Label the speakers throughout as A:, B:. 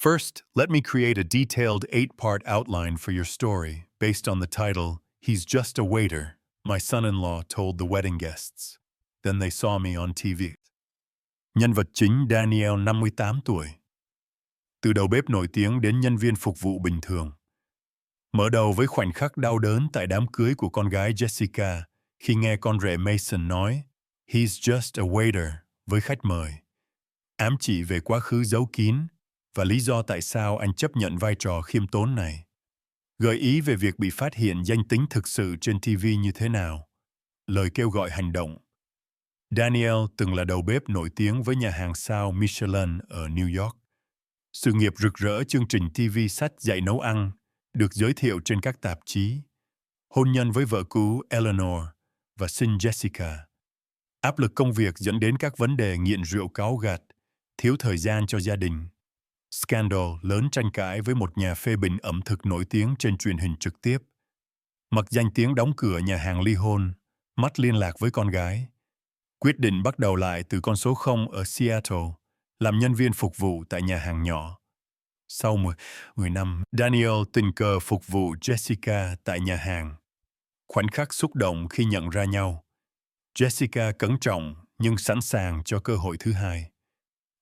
A: First, let me create a detailed 8-part outline for your story based on the title, He's Just a Waiter, my son-in-law told the wedding guests. Then they saw me on TV. Nhân vật chính Daniel 58 tuổi. Từ đầu bếp nổi tiếng đến nhân viên phục vụ bình thường. Mở đầu với khoảnh khắc đau đớn tại đám cưới của con gái Jessica khi nghe con rể Mason nói He's just a waiter với khách mời. Ám chỉ về quá khứ giấu kín và lý do tại sao anh chấp nhận vai trò khiêm tốn này. Gợi ý về việc bị phát hiện danh tính thực sự trên TV như thế nào. Lời kêu gọi hành động. Daniel từng là đầu bếp nổi tiếng với nhà hàng sao Michelin ở New York. Sự nghiệp rực rỡ chương trình TV sách dạy nấu ăn được giới thiệu trên các tạp chí. Hôn nhân với vợ cũ Eleanor và sinh Jessica. Áp lực công việc dẫn đến các vấn đề nghiện rượu cáu gắt, thiếu thời gian cho gia đình. Scandal lớn tranh cãi với một nhà phê bình ẩm thực nổi tiếng trên truyền hình trực tiếp. Mặc danh tiếng đóng cửa nhà hàng ly hôn, mất liên lạc với con gái. Quyết định bắt đầu lại từ con số 0 ở Seattle, làm nhân viên phục vụ tại nhà hàng nhỏ. Sau 10 năm, Daniel tình cờ phục vụ Jessica tại nhà hàng. Khoảnh khắc xúc động khi nhận ra nhau. Jessica cẩn trọng nhưng sẵn sàng cho cơ hội thứ hai.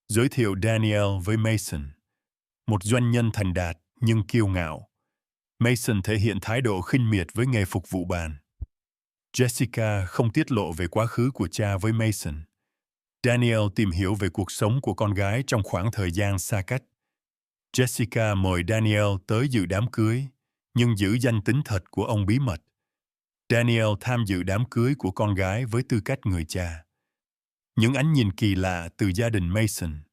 A: Giới thiệu Daniel với Mason, một doanh nhân thành đạt nhưng kiêu ngạo. Mason thể hiện thái độ khinh miệt với nghề phục vụ bàn. Jessica không tiết lộ về quá khứ của cha với Mason. Daniel tìm hiểu về cuộc sống của con gái trong khoảng thời gian xa cách. Jessica mời Daniel tới dự đám cưới, nhưng giữ danh tính thật của ông bí mật. Daniel tham dự đám cưới của con gái với tư cách người cha. Những ánh nhìn kỳ lạ từ gia đình Mason.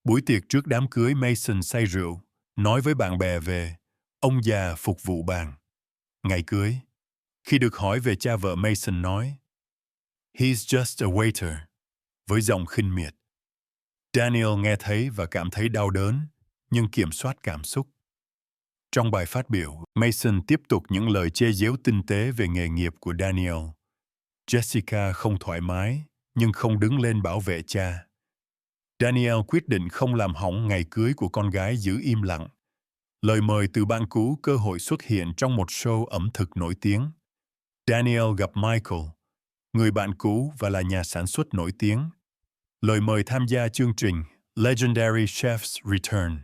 A: Buổi tiệc trước đám cưới, Mason say rượu, nói với bạn bè về ông già phục vụ bàn. Ngày cưới, khi được hỏi về cha vợ, Mason nói He's just a waiter, với giọng khinh miệt. Daniel nghe thấy và cảm thấy đau đớn, nhưng kiểm soát cảm xúc. Trong bài phát biểu, Mason tiếp tục những lời chê giễu tinh tế về nghề nghiệp của Daniel. Jessica không thoải mái, nhưng không đứng lên bảo vệ cha. Daniel quyết định không làm hỏng ngày cưới của con gái, giữ im lặng. Lời mời từ bạn cũ cơ hội xuất hiện trong một show ẩm thực nổi tiếng. Daniel gặp Michael, người bạn cũ và là nhà sản xuất nổi tiếng. Lời mời tham gia chương trình Legendary Chef's Return,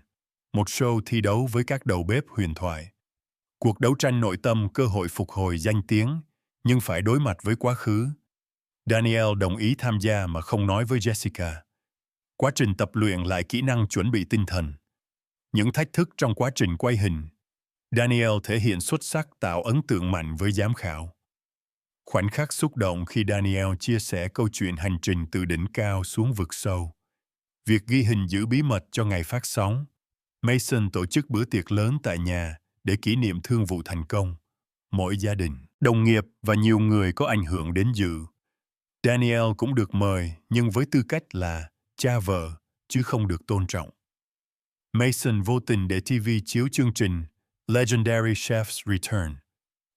A: một show thi đấu với các đầu bếp huyền thoại. Cuộc đấu tranh nội tâm, cơ hội phục hồi danh tiếng, nhưng phải đối mặt với quá khứ. Daniel đồng ý tham gia mà không nói với Jessica. Quá trình tập luyện lại kỹ năng chuẩn bị tinh thần. Những thách thức trong quá trình quay hình. Daniel thể hiện xuất sắc, tạo ấn tượng mạnh với giám khảo. Khoảnh khắc xúc động khi Daniel chia sẻ câu chuyện hành trình từ đỉnh cao xuống vực sâu. Việc ghi hình giữ bí mật cho ngày phát sóng. Mason tổ chức bữa tiệc lớn tại nhà để kỷ niệm thương vụ thành công. Mỗi gia đình, đồng nghiệp và nhiều người có ảnh hưởng đến dự. Daniel cũng được mời, nhưng với tư cách là cha vợ, chứ không được tôn trọng. Mason vô tình để TV chiếu chương trình Legendary Chef's Return.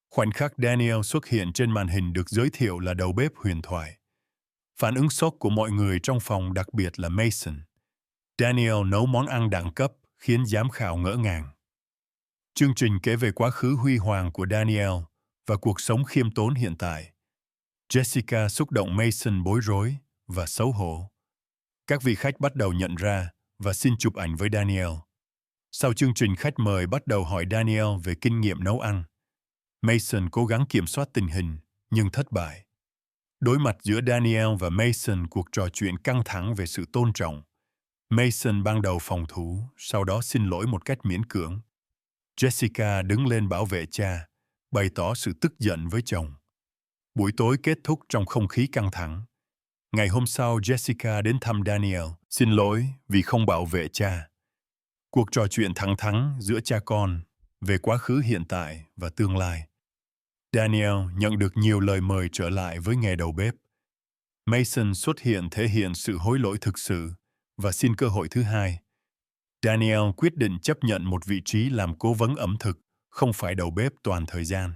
A: Khoảnh khắc Daniel xuất hiện trên màn hình được giới thiệu là đầu bếp huyền thoại. Phản ứng sốc của mọi người trong phòng, đặc biệt là Mason. Daniel nấu món ăn đẳng cấp khiến giám khảo ngỡ ngàng. Chương trình kể về quá khứ huy hoàng của Daniel và cuộc sống khiêm tốn hiện tại. Jessica xúc động, Mason bối rối và xấu hổ. Các vị khách bắt đầu nhận ra và xin chụp ảnh với Daniel. Sau chương trình, khách mời bắt đầu hỏi Daniel về kinh nghiệm nấu ăn. Mason cố gắng kiểm soát tình hình, nhưng thất bại. Đối mặt giữa Daniel và Mason, cuộc trò chuyện căng thẳng về sự tôn trọng. Mason ban đầu phòng thủ, sau đó xin lỗi một cách miễn cưỡng. Jessica đứng lên bảo vệ cha, bày tỏ sự tức giận với chồng. Buổi tối kết thúc trong không khí căng thẳng. Ngày hôm sau, Jessica đến thăm Daniel, xin lỗi vì không bảo vệ cha. Cuộc trò chuyện thẳng thắn giữa cha con về quá khứ, hiện tại và tương lai. Daniel nhận được nhiều lời mời trở lại với nghề đầu bếp. Mason xuất hiện thể hiện sự hối lỗi thực sự và xin cơ hội thứ hai. Daniel quyết định chấp nhận một vị trí làm cố vấn ẩm thực, không phải đầu bếp toàn thời gian.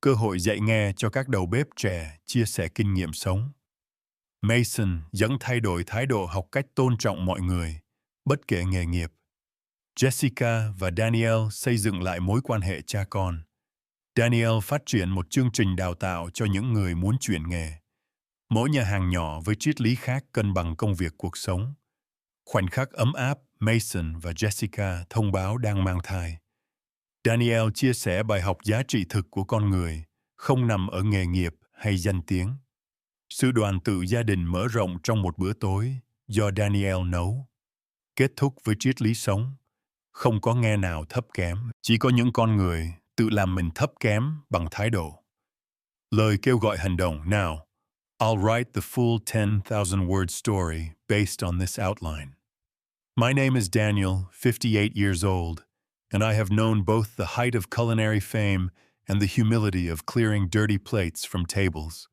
A: Cơ hội dạy nghe cho các đầu bếp trẻ chia sẻ kinh nghiệm sống. Mason dẫn thay đổi thái độ, học cách tôn trọng mọi người, bất kể nghề nghiệp. Jessica và Daniel xây dựng lại mối quan hệ cha con. Daniel phát triển một chương trình đào tạo cho những người muốn chuyển nghề. Mỗi nhà hàng nhỏ với triết lý khác cân bằng công việc cuộc sống. Khoảnh khắc ấm áp, Mason và Jessica thông báo đang mang thai. Daniel chia sẻ bài học giá trị thực của con người, không nằm ở nghề nghiệp hay danh tiếng. Sự đoàn tụ gia đình mở rộng trong một bữa tối do Daniel nấu. Kết thúc với triết lý sống. Không có nghe nào thấp kém, chỉ có những con người tự làm mình thấp kém bằng thái độ. Lời kêu gọi hành động now. I'll write the full 10,000 word story based on this outline. My name is Daniel, 58 years old, and I have known both the height of culinary fame and the humility of clearing dirty plates from tables.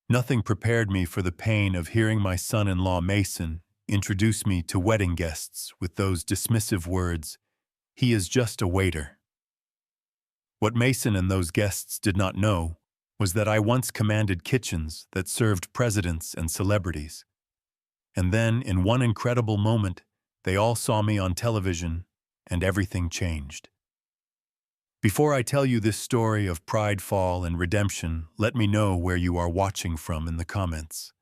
A: Nothing prepared me for the pain of hearing my son-in-law Mason introduce me to wedding guests with those dismissive words, "He is just a waiter." What Mason and those guests did not know was that I once commanded kitchens that served presidents and celebrities. And then, in one incredible moment, they all saw me on television, and everything changed. Before I tell you this story of pride, fall, and redemption, let me know where you are watching from in the comments.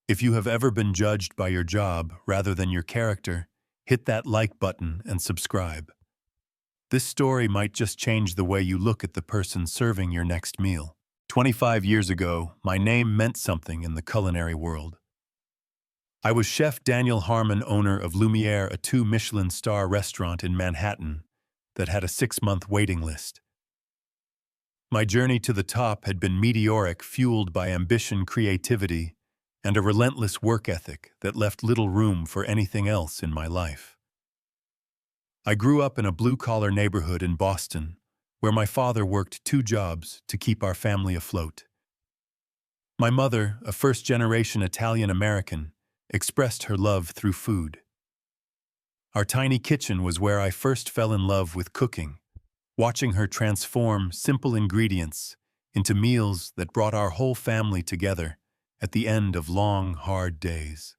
A: If you have ever been judged by your job rather than your character, hit that like button and subscribe. This story might just change the way you look at the person serving your next meal. 25 years ago, my name meant something in the culinary world. I was Chef Daniel Harmon, owner of Lumiere, a 2 Michelin-star restaurant in Manhattan that had a 6-month waiting list. My journey to the top had been meteoric, fueled by ambition, creativity, and a relentless work ethic that left little room for anything else in my life. I grew up in a blue-collar neighborhood in Boston, where my father worked 2 jobs to keep our family afloat. My mother, a first-generation Italian-American, expressed her love through food. Our tiny kitchen was where I first fell in love with cooking, watching her transform simple ingredients into meals that brought our whole family together at the end of long, hard days.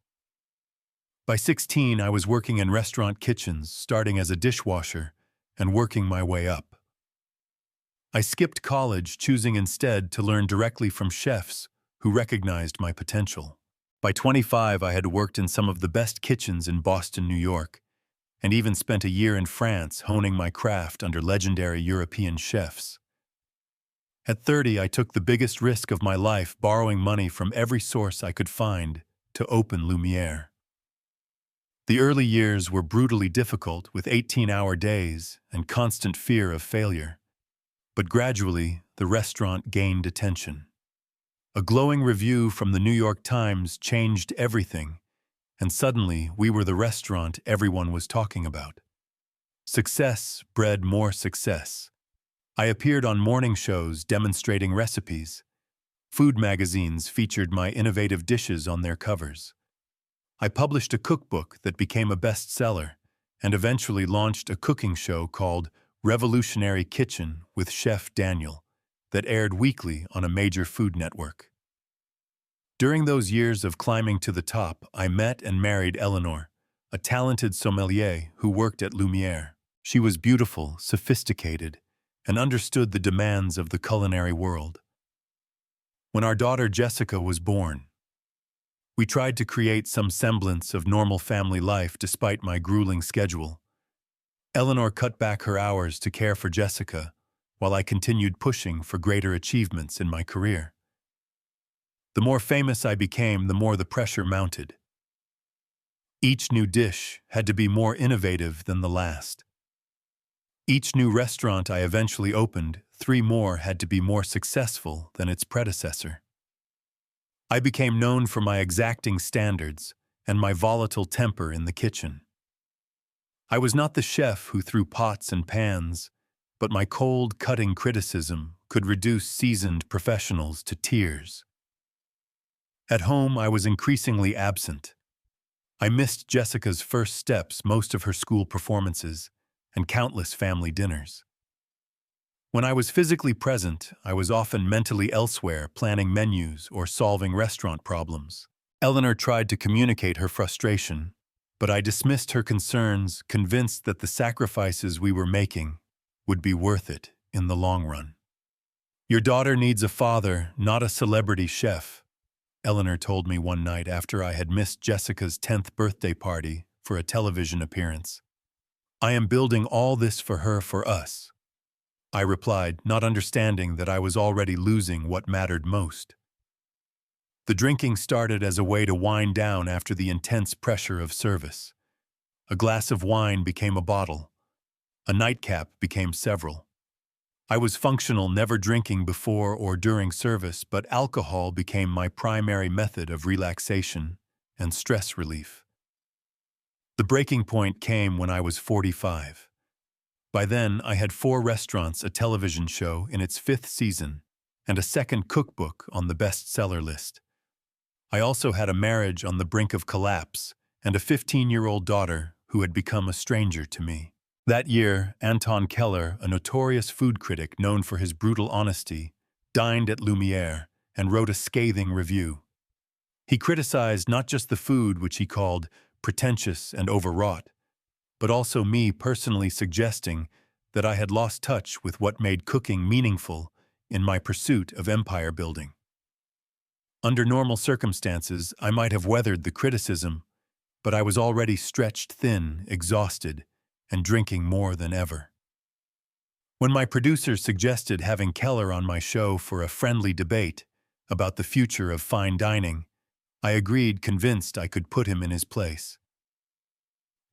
A: By 16, I was working in restaurant kitchens, starting as a dishwasher and working my way up. I skipped college, choosing instead to learn directly from chefs who recognized my potential. By 25, I had worked in some of the best kitchens in Boston, New York, and even spent a year in France honing my craft under legendary European chefs. At 30, I took the biggest risk of my life, borrowing money from every source I could find to open Lumiere. The early years were brutally difficult, with 18-hour days and constant fear of failure. But gradually, the restaurant gained attention. A glowing review from the New York Times changed everything, and suddenly we were the restaurant everyone was talking about. Success bred more success. I appeared on morning shows demonstrating recipes. Food magazines featured my innovative dishes on their covers. I published a cookbook that became a bestseller and eventually launched a cooking show called Revolutionary Kitchen with Chef Daniel that aired weekly on a major food network. During those years of climbing to the top, I met and married Eleanor, a talented sommelier who worked at Lumiere. She was beautiful, sophisticated, and understood the demands of the culinary world. When our daughter Jessica was born, we tried to create some semblance of normal family life despite my grueling schedule. Eleanor cut back her hours to care for Jessica, while I continued pushing for greater achievements in my career. The more famous I became, the more the pressure mounted. Each new dish had to be more innovative than the last. Each new restaurant I eventually opened, 3 more had to be more successful than its predecessor. I became known for my exacting standards and my volatile temper in the kitchen. I was not the chef who threw pots and pans, but my cold, cutting criticism could reduce seasoned professionals to tears. At home, I was increasingly absent. I missed Jessica's first steps, most of her school performances, and countless family dinners. When I was physically present, I was often mentally elsewhere, planning menus or solving restaurant problems. Eleanor tried to communicate her frustration, But I dismissed her concerns, convinced that the sacrifices we were making would be worth it in the long run. "Your daughter needs a father, not a celebrity chef," Eleanor told me one night after I had missed Jessica's 10th birthday party for a television appearance. "I am building all this for her, for us," I replied, not understanding that I was already losing what mattered most. The drinking started as a way to wind down after the intense pressure of service. A glass of wine became a bottle. A nightcap became several. I was functional, never drinking before or during service, but alcohol became my primary method of relaxation and stress relief. The breaking point came when I was 45. By then, I had 4 restaurants, a television show in its 5th season, and a second cookbook on the bestseller list. I also had a marriage on the brink of collapse and a 15-year-old daughter who had become a stranger to me. That year, Anton Keller, a notorious food critic known for his brutal honesty, dined at Lumiere and wrote a scathing review. He criticized not just the food, which he called pretentious and overwrought, but also me personally, suggesting that I had lost touch with what made cooking meaningful in my pursuit of empire building. Under normal circumstances, I might have weathered the criticism, but I was already stretched thin, exhausted, and drinking more than ever. When my producer suggested having Keller on my show for a friendly debate about the future of fine dining, I agreed, convinced I could put him in his place.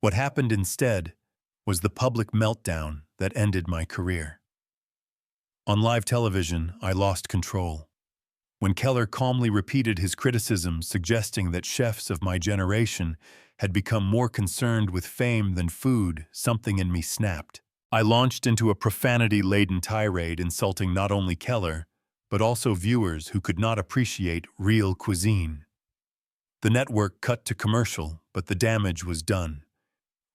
A: What happened instead was the public meltdown that ended my career. On live television, I lost control. When Keller calmly repeated his criticisms, suggesting that chefs of my generation had become more concerned with fame than food, something in me snapped. I launched into a profanity-laden tirade, insulting not only Keller, but also viewers who could not appreciate real cuisine. The network cut to commercial, but the damage was done.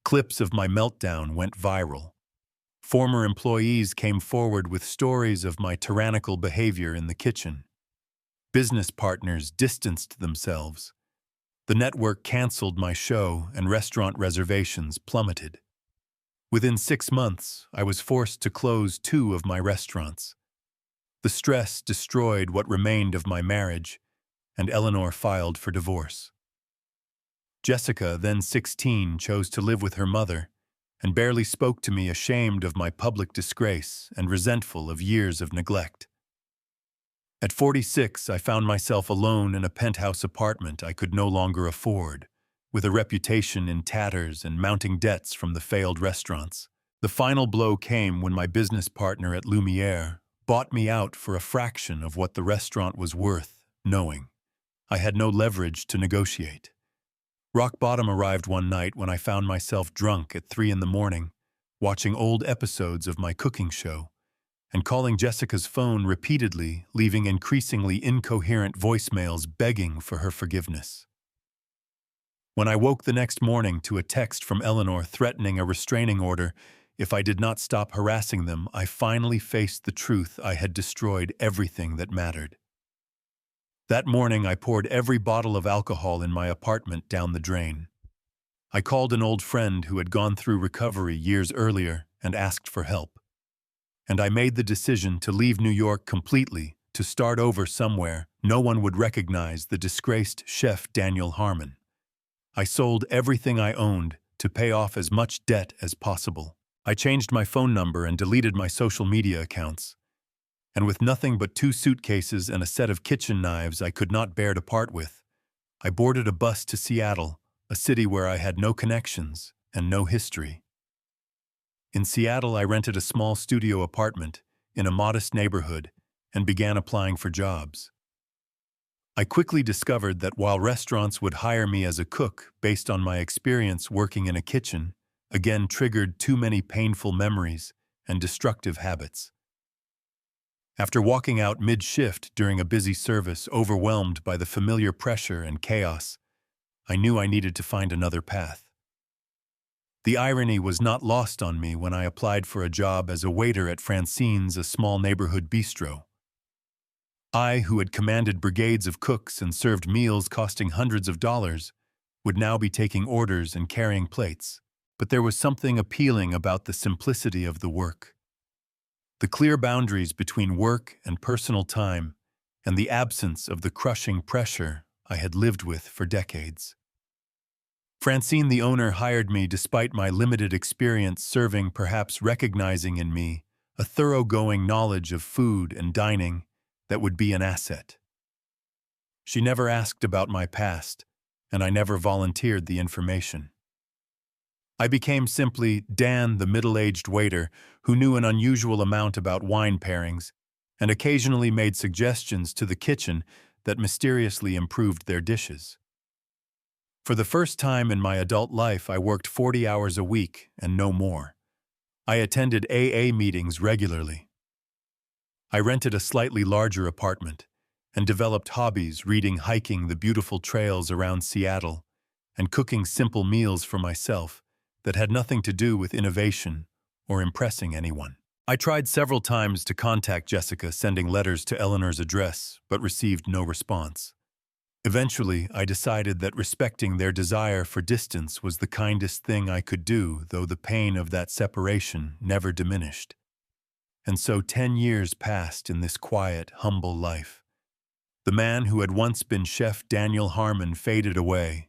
A: Clips of my meltdown went viral. Former employees came forward with stories of my tyrannical behavior in the kitchen. Business partners distanced themselves. The network canceled my show and restaurant reservations plummeted. Within 6 months, I was forced to close 2 of my restaurants. The stress destroyed what remained of my marriage, and Eleanor filed for divorce. Jessica, then 16, chose to live with her mother and barely spoke to me, ashamed of my public disgrace and resentful of years of neglect. At 46, I found myself alone in a penthouse apartment I could no longer afford, with a reputation in tatters and mounting debts from the failed restaurants. The final blow came when my business partner at Lumiere bought me out for a fraction of what the restaurant was worth, knowing I had no leverage to negotiate. Rock bottom arrived one night when I found myself drunk at 3 a.m, watching old episodes of my cooking show, and calling Jessica's phone repeatedly, leaving increasingly incoherent voicemails begging for her forgiveness. When I woke the next morning to a text from Eleanor threatening a restraining order if I did not stop harassing them, I finally faced the truth: I had destroyed everything that mattered. That morning, I poured every bottle of alcohol in my apartment down the drain. I called an old friend who had gone through recovery years earlier and asked for help. And I made the decision to leave New York completely, to start over somewhere no one would recognize the disgraced chef Daniel Harmon. I sold everything I owned to pay off as much debt as possible. I changed my phone number and deleted my social media accounts. And with nothing but 2 suitcases and a set of kitchen knives I could not bear to part with, I boarded a bus to Seattle, a city where I had no connections and no history. In Seattle, I rented a small studio apartment in a modest neighborhood and began applying for jobs. I quickly discovered that while restaurants would hire me as a cook based on my experience working in a kitchen, again triggered too many painful memories and destructive habits. After walking out mid-shift during a busy service, overwhelmed by the familiar pressure and chaos, I knew I needed to find another path. The irony was not lost on me when I applied for a job as a waiter at Francine's, a small neighborhood bistro. I, who had commanded brigades of cooks and served meals costing hundreds of dollars, would now be taking orders and carrying plates, but there was something appealing about the simplicity of the work. The clear boundaries between work and personal time, and the absence of the crushing pressure I had lived with for decades. Francine, the owner, hired me despite my limited experience serving, perhaps recognizing in me a thoroughgoing knowledge of food and dining that would be an asset. She never asked about my past, and I never volunteered the information. I became simply Dan, the middle-aged waiter who knew an unusual amount about wine pairings and occasionally made suggestions to the kitchen that mysteriously improved their dishes. For the first time in my adult life, I worked 40 hours a week and no more. I attended AA meetings regularly. I rented a slightly larger apartment and developed hobbies reading, hiking the beautiful trails around Seattle, and cooking simple meals for myself that had nothing to do with innovation or impressing anyone. I tried several times to contact Jessica, sending letters to Eleanor's address, but received no response. Eventually, I decided that respecting their desire for distance was the kindest thing I could do, though the pain of that separation never diminished. And so 10 years passed in this quiet, humble life. The man who had once been Chef Daniel Harmon faded away,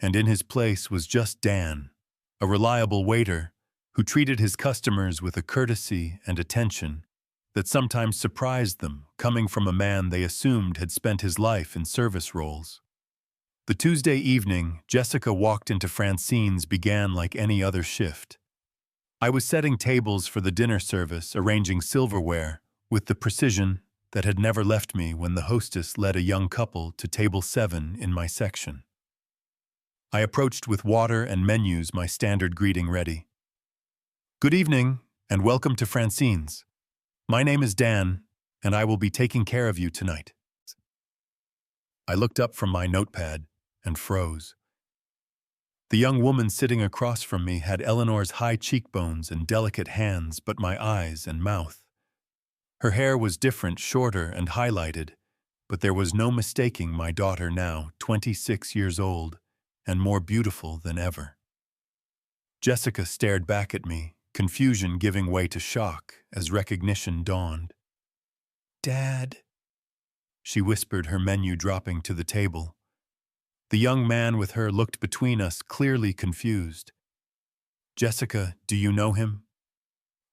A: and in his place was just Dan, a reliable waiter who treated his customers with a courtesy and attention that sometimes surprised them, coming from a man they assumed had spent his life in service roles. The Tuesday evening Jessica walked into Francine's began like any other shift. I was setting tables for the dinner service, arranging silverware, with the precision that had never left me when the hostess led a young couple to table 7 in my section. I approached with water and menus, my standard greeting ready. "Good evening, and welcome to Francine's. My name is Dan, and I will be taking care of you tonight." I looked up from my notepad and froze. The young woman sitting across from me had Eleanor's high cheekbones and delicate hands, but my eyes and mouth. Her hair was different, shorter and highlighted, but there was no mistaking my daughter now, 26 years old, and more beautiful than ever. Jessica stared back at me, confusion giving way to shock as recognition dawned. "Dad," she whispered, her menu dropping to the table. The young man with her looked between us, clearly confused. "Jessica, do you know him?"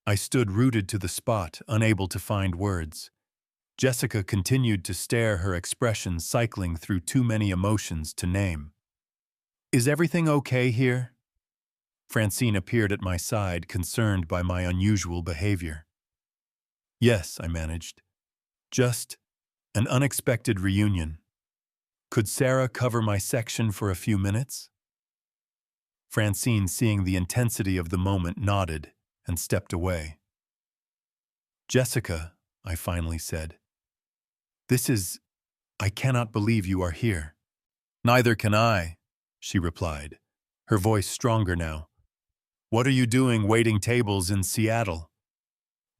A: I stood rooted to the spot, unable to find words. Jessica continued to stare, her expression cycling through too many emotions to name. "Is everything okay here?" Francine appeared at my side, concerned by my unusual behavior. "Yes," I managed. "Just an unexpected reunion. Could Sarah cover my section for a few minutes?" Francine, seeing the intensity of the moment, nodded and stepped away. "Jessica," I finally said, I cannot believe you are here." "Neither can I," she replied, her voice stronger now. "What are you doing waiting tables in Seattle?"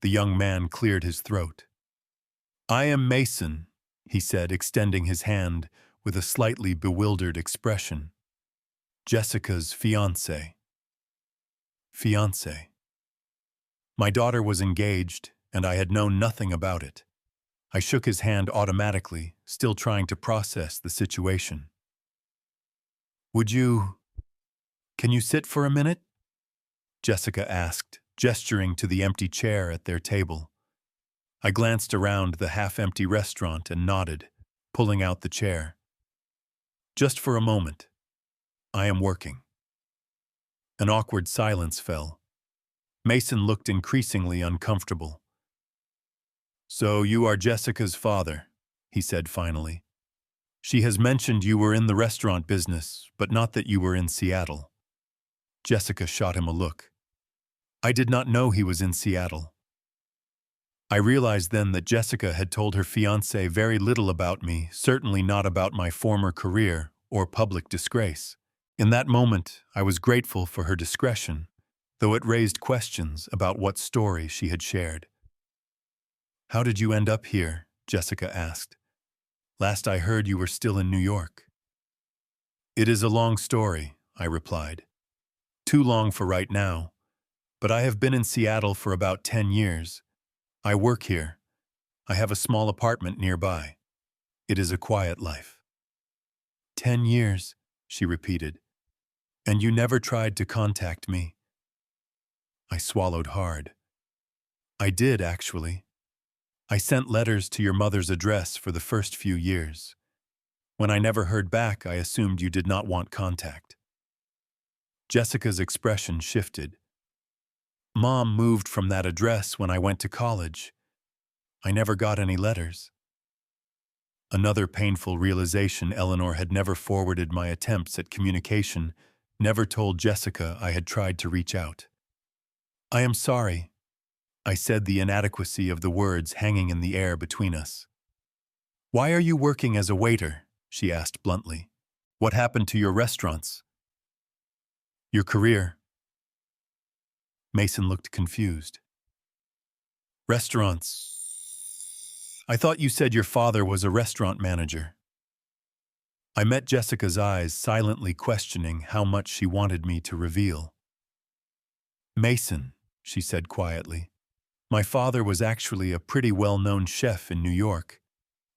A: The young man cleared his throat. "I am Mason," he said, extending his hand with a slightly bewildered expression. "Jessica's fiancé." Fiancé. My daughter was engaged, and I had known nothing about it. I shook his hand automatically, still trying to process the situation. Can you sit for a minute?" Jessica asked, gesturing to the empty chair at their table. I glanced around the half-empty restaurant and nodded, pulling out the chair. "Just for a moment. I am working." An awkward silence fell. Mason looked increasingly uncomfortable. "So you are Jessica's father," he said finally. "She has mentioned you were in the restaurant business, but not that you were in Seattle." Jessica shot him a look. I did not know he was in Seattle. I realized then that Jessica had told her fiancé very little about me, certainly not about my former career or public disgrace. In that moment, I was grateful for her discretion, though it raised questions about what story she had shared. "How did you end up here?" Jessica asked. "Last I heard you were still in New York." It is a long story, I replied. Too long for right now, but I have been in Seattle for about 10 years. I work here. I have a small apartment nearby. It is a quiet life. 10 years, she repeated. And you never tried to contact me? I swallowed hard. I did, actually. I sent letters to your mother's address for the first few years. When I never heard back, I assumed you did not want contact. Jessica's expression shifted. Mom moved from that address when I went to college. I never got any letters. Another painful realization: Eleanor had never forwarded my attempts at communication, never told Jessica I had tried to reach out. I am sorry, I said, the inadequacy of the words hanging in the air between us. Why are you working as a waiter? She asked bluntly. What happened to your restaurants? Your career? Mason looked confused. Restaurants? I thought you said your father was a restaurant manager. I met Jessica's eyes, silently questioning how much she wanted me to reveal. Mason, she said quietly. My father was actually a pretty well-known chef in New York.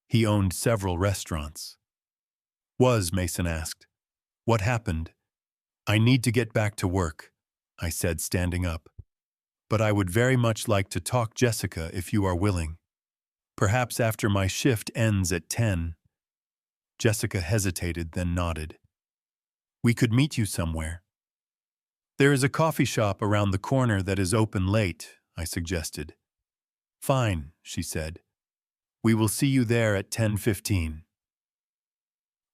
A: He owned several restaurants. Mason asked. What happened? I need to get back to work, I said, standing up. But I would very much like to talk, Jessica, if you are willing. Perhaps after my shift ends at 10. Jessica hesitated, then nodded. We could meet you somewhere. There is a coffee shop around the corner that is open late, I suggested. Fine, she said. We will see you there at 10:15.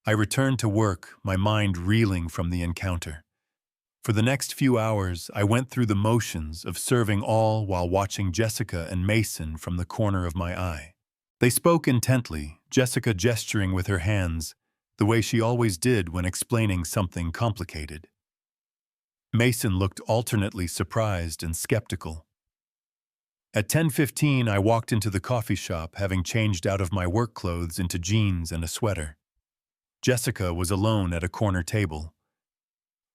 A: I returned to work, my mind reeling from the encounter. For the next few hours, I went through the motions of serving all while watching Jessica and Mason from the corner of my eye. They spoke intently, Jessica gesturing with her hands, the way she always did when explaining something complicated. Mason looked alternately surprised and skeptical. At 10:15, I walked into the coffee shop, having changed out of my work clothes into jeans and a sweater. Jessica was alone at a corner table.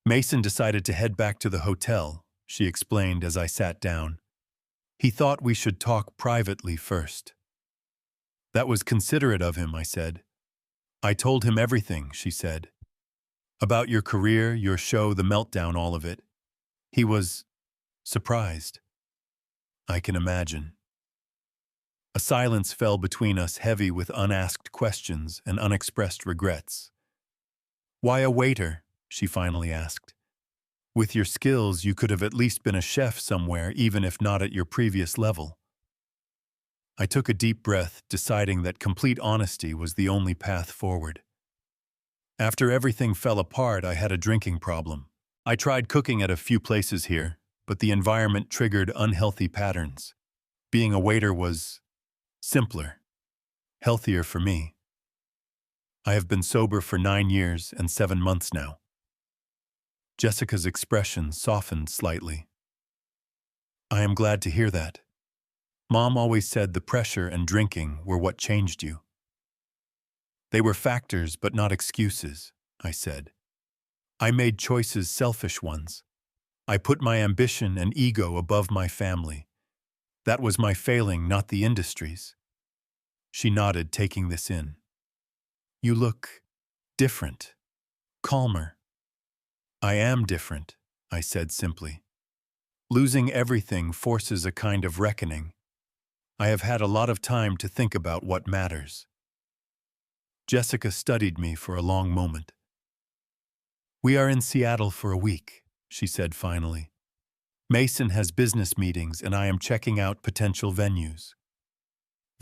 A: Mason decided to head back to the hotel, she explained as I sat down. He thought we should talk privately first. That was considerate of him, I said. I told him everything, she said. About your career, your show, the meltdown, all of it. He was surprised. I can imagine. A silence fell between us, heavy with unasked questions and unexpressed regrets. Why a waiter? She finally asked. With your skills, you could have at least been a chef somewhere, even if not at your previous level. I took a deep breath, deciding that complete honesty was the only path forward. After everything fell apart, I had a drinking problem. I tried cooking at a few places here, but the environment triggered unhealthy patterns. Being a waiter was simpler, healthier for me. I have been sober for 9 years and 7 months now. Jessica's expression softened slightly. I am glad to hear that. Mom always said the pressure and drinking were what changed you. They were factors, but not excuses, I said. I made choices, selfish ones. I put my ambition and ego above my family. That was my failing, not the industry's. She nodded, taking this in. You look different, calmer. I am different, I said simply. Losing everything forces a kind of reckoning. I have had a lot of time to think about what matters. Jessica studied me for a long moment. We are in Seattle for a week, she said finally. Mason has business meetings and I am checking out potential venues.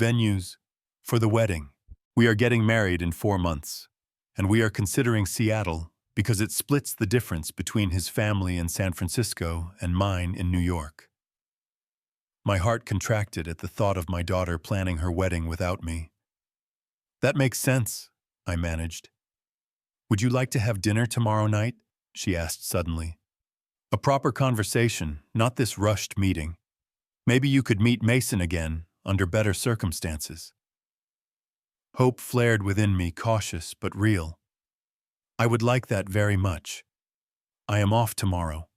A: Venues for the wedding. We are getting married in 4 months, and we are considering Seattle because it splits the difference between his family in San Francisco and mine in New York. My heart contracted at the thought of my daughter planning her wedding without me. That makes sense, I managed. Would you like to have dinner tomorrow night? She asked suddenly. A proper conversation, not this rushed meeting. Maybe you could meet Mason again, under better circumstances. Hope flared within me, cautious but real. I would like that very much. I am off tomorrow.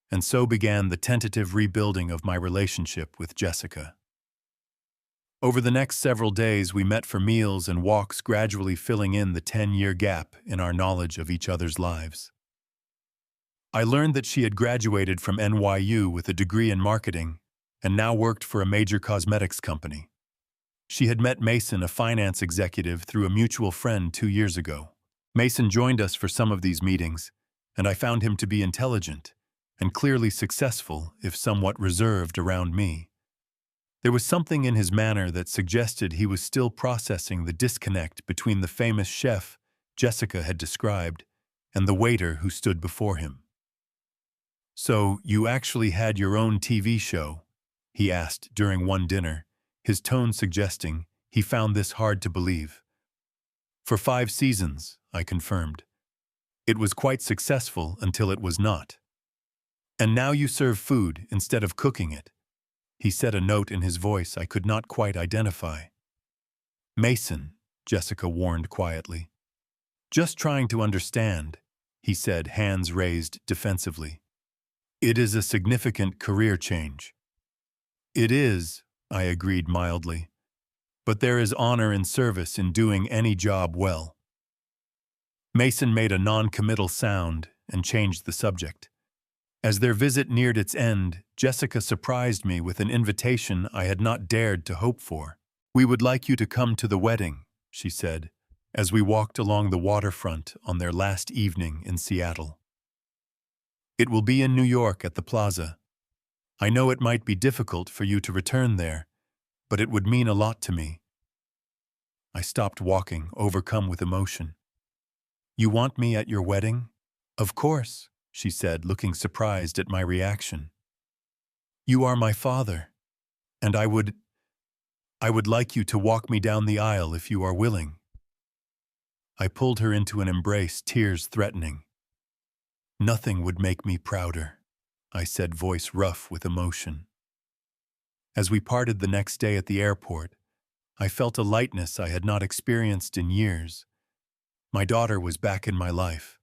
A: And so began the tentative rebuilding of my relationship with Jessica. Over the next several days, we met for meals and walks, gradually filling in the 10-year gap in our knowledge of each other's lives. I learned that she had graduated from NYU with a degree in marketing and now worked for a major cosmetics company. She had met Mason, a finance executive, through a mutual friend 2 years ago. Mason joined us for some of these meetings, and I found him to be intelligent and clearly successful, if somewhat reserved around me. There was something in his manner that suggested he was still processing the disconnect between the famous chef Jessica had described and the waiter who stood before him. "So, you actually had your own TV show?" he asked during one dinner, his tone suggesting he found this hard to believe. "For 5 seasons," I confirmed. "It was quite successful until it was not. And now you serve food instead of cooking it." He said, a note in his voice I could not quite identify. "Mason," Jessica warned quietly. "Just trying to understand," he said, hands raised defensively. "It is a significant career change." "It is," I agreed mildly. "But there is honor and service in doing any job well." Mason made a non-committal sound and changed the subject. As their visit neared its end, Jessica surprised me with an invitation I had not dared to hope for. "We would like you to come to the wedding," she said, as we walked along the waterfront on their last evening in Seattle. "It will be in New York at the Plaza. I know it might be difficult for you to return there, but it would mean a lot to me." I stopped walking, overcome with emotion. "You want me at your wedding?" "Of course," she said, looking surprised at my reaction. "You are my father, and I would like you to walk me down the aisle if you are willing." I pulled her into an embrace, tears threatening. "Nothing would make me prouder," I said, voice rough with emotion. As we parted the next day at the airport, I felt a lightness I had not experienced in years. My daughter was back in my life.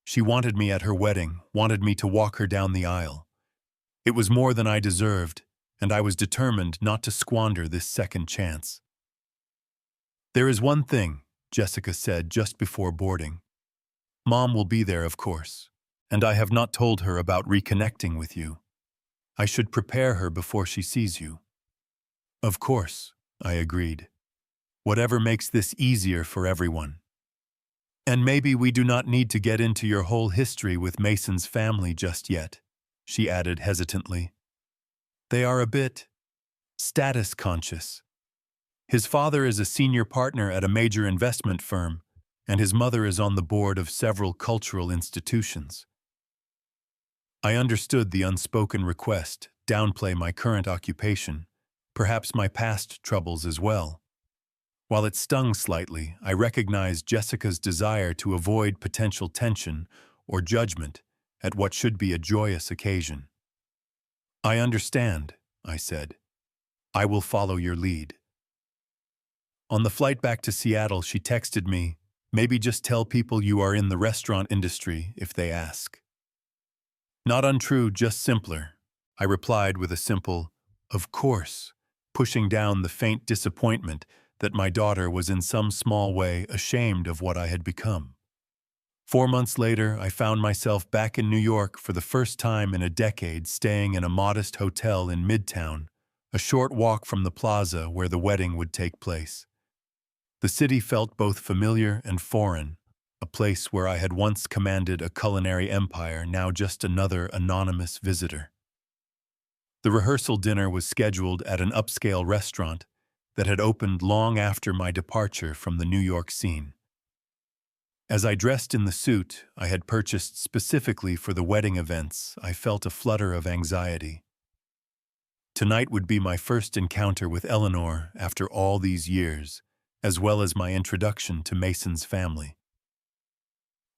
A: She wanted me at her wedding, wanted me to walk her down the aisle. It was more than I deserved, and I was determined not to squander this second chance. "There is one thing," Jessica said just before boarding. "Mom will be there, of course, and I have not told her about reconnecting with you. I should prepare her before she sees you." "Of course," I agreed. "Whatever makes this easier for everyone. And maybe we do not need to get into your whole history with Mason's family just yet," she added hesitantly. "They are a bit status-conscious. His father is a senior partner at a major investment firm, and his mother is on the board of several cultural institutions." I understood the unspoken request, downplay my current occupation, perhaps my past troubles as well. While it stung slightly, I recognized Jessica's desire to avoid potential tension or judgment at what should be a joyous occasion. "I understand," I said. "I will follow your lead." On the flight back to Seattle, she texted me, "Maybe just tell people you are in the restaurant industry if they ask." Not untrue, just simpler. I replied with a simple, "Of course," pushing down the faint disappointment that my daughter was in some small way ashamed of what I had become. 4 months later, I found myself back in New York for the first time in a decade, staying in a modest hotel in Midtown, a short walk from the plaza where the wedding would take place. The city felt both familiar and foreign, a place where I had once commanded a culinary empire, now just another anonymous visitor. The rehearsal dinner was scheduled at an upscale restaurant that had opened long after my departure from the New York scene. As I dressed in the suit I had purchased specifically for the wedding events, I felt a flutter of anxiety. Tonight would be my first encounter with Eleanor after all these years, as well as my introduction to Mason's family.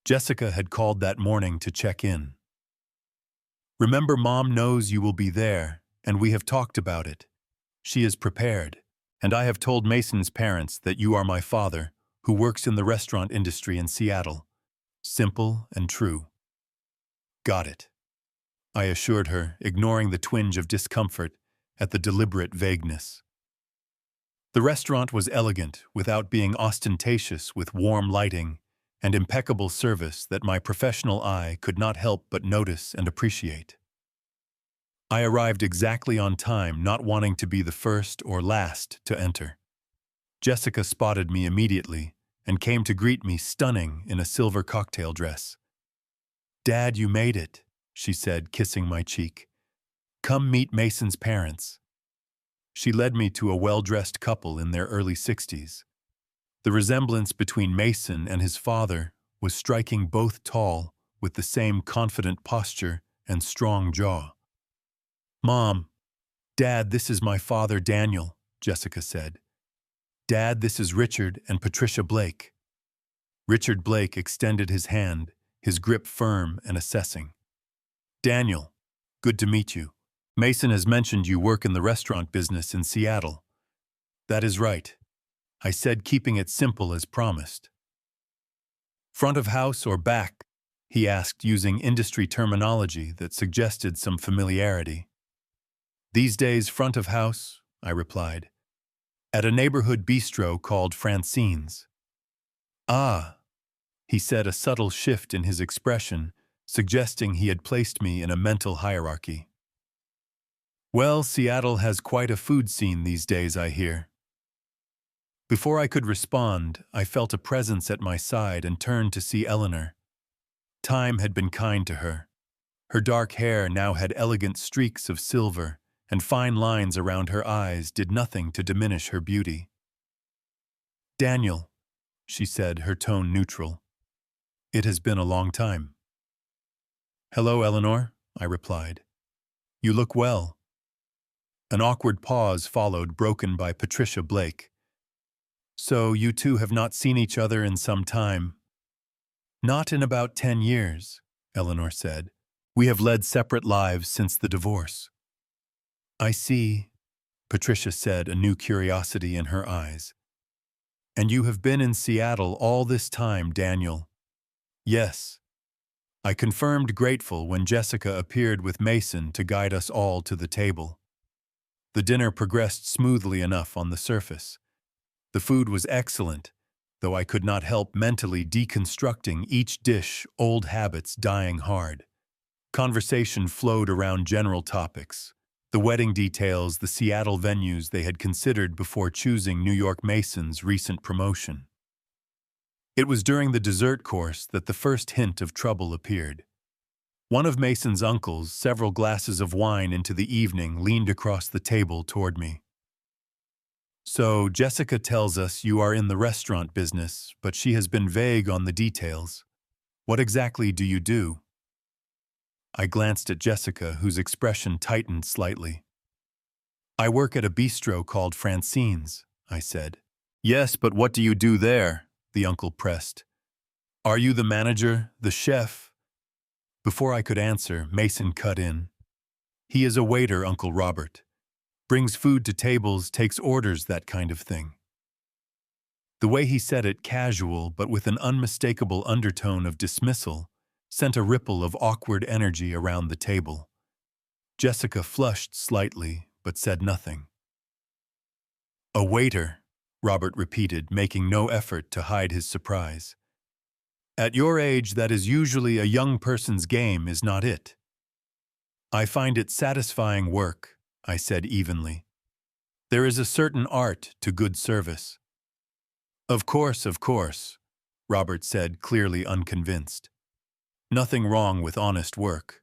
A: Jessica had called that morning to check in. "Remember, Mom knows you will be there, and we have talked about it. She is prepared, and I have told Mason's parents that you are my father, who works in the restaurant industry in Seattle. Simple and true. Got it, I assured her, ignoring the twinge of discomfort at the deliberate vagueness. The restaurant was elegant without being ostentatious, with warm lighting and impeccable service that my professional eye could not help but notice and appreciate. I arrived exactly on time, not wanting to be the first or last to enter. Jessica spotted me immediately and came to greet me, stunning in a silver cocktail dress. "Dad, you made it," she said, kissing my cheek. "Come meet Mason's parents." She led me to a well-dressed couple in their early 60s. The resemblance between Mason and his father was striking, both tall, with the same confident posture and strong jaw. "Mom, Dad, this is my father Daniel," Jessica said. "Dad, this is Richard and Patricia Blake." Richard Blake extended his hand, his grip firm and assessing. "Daniel, good to meet you. Mason has mentioned you work in the restaurant business in Seattle." "That is right," I said, keeping it simple as promised. "Front of house or back?" he asked, using industry terminology that suggested some familiarity. "These days, front of house," I replied. "At a neighborhood bistro called Francine's." "Ah," he said, a subtle shift in his expression, suggesting he had placed me in a mental hierarchy. "Well, Seattle has quite a food scene these days, I hear." Before I could respond, I felt a presence at my side and turned to see Eleanor. Time had been kind to her. Her dark hair now had elegant streaks of silver, and fine lines around her eyes did nothing to diminish her beauty. "Daniel," she said, her tone neutral. "It has been a long time." "Hello, Eleanor," I replied. "You look well." An awkward pause followed, broken by Patricia Blake. "So you two have not seen each other in some time?" "Not in about 10 years, Eleanor said. "We have led separate lives since the divorce." "I see," Patricia said, a new curiosity in her eyes. "And you have been in Seattle all this time, Daniel?" "Yes," I confirmed, grateful when Jessica appeared with Mason to guide us all to the table. The dinner progressed smoothly enough on the surface. The food was excellent, though I could not help mentally deconstructing each dish, old habits dying hard. Conversation flowed around general topics: the wedding details, the Seattle venues they had considered before choosing New York Mason's recent promotion. It was during the dessert course that the first hint of trouble appeared. One of Mason's uncles, several glasses of wine into the evening, leaned across the table toward me. "So, Jessica tells us you are in the restaurant business, but she has been vague on the details. What exactly do you do?" I glanced at Jessica, whose expression tightened slightly. "I work at a bistro called Francine's," I said. "Yes, but what do you do there?" the uncle pressed. "Are you the manager, the chef?" Before I could answer, Mason cut in. "He is a waiter, Uncle Robert. Brings food to tables, takes orders, that kind of thing." The way he said it, casual but with an unmistakable undertone of dismissal, sent a ripple of awkward energy around the table. Jessica flushed slightly, but said nothing. "A waiter," Robert repeated, making no effort to hide his surprise. "At your age, that is usually a young person's game, is not it?" "I find it satisfying work," I said evenly. "There is a certain art to good service." Of course," Robert said, clearly unconvinced. "Nothing wrong with honest work."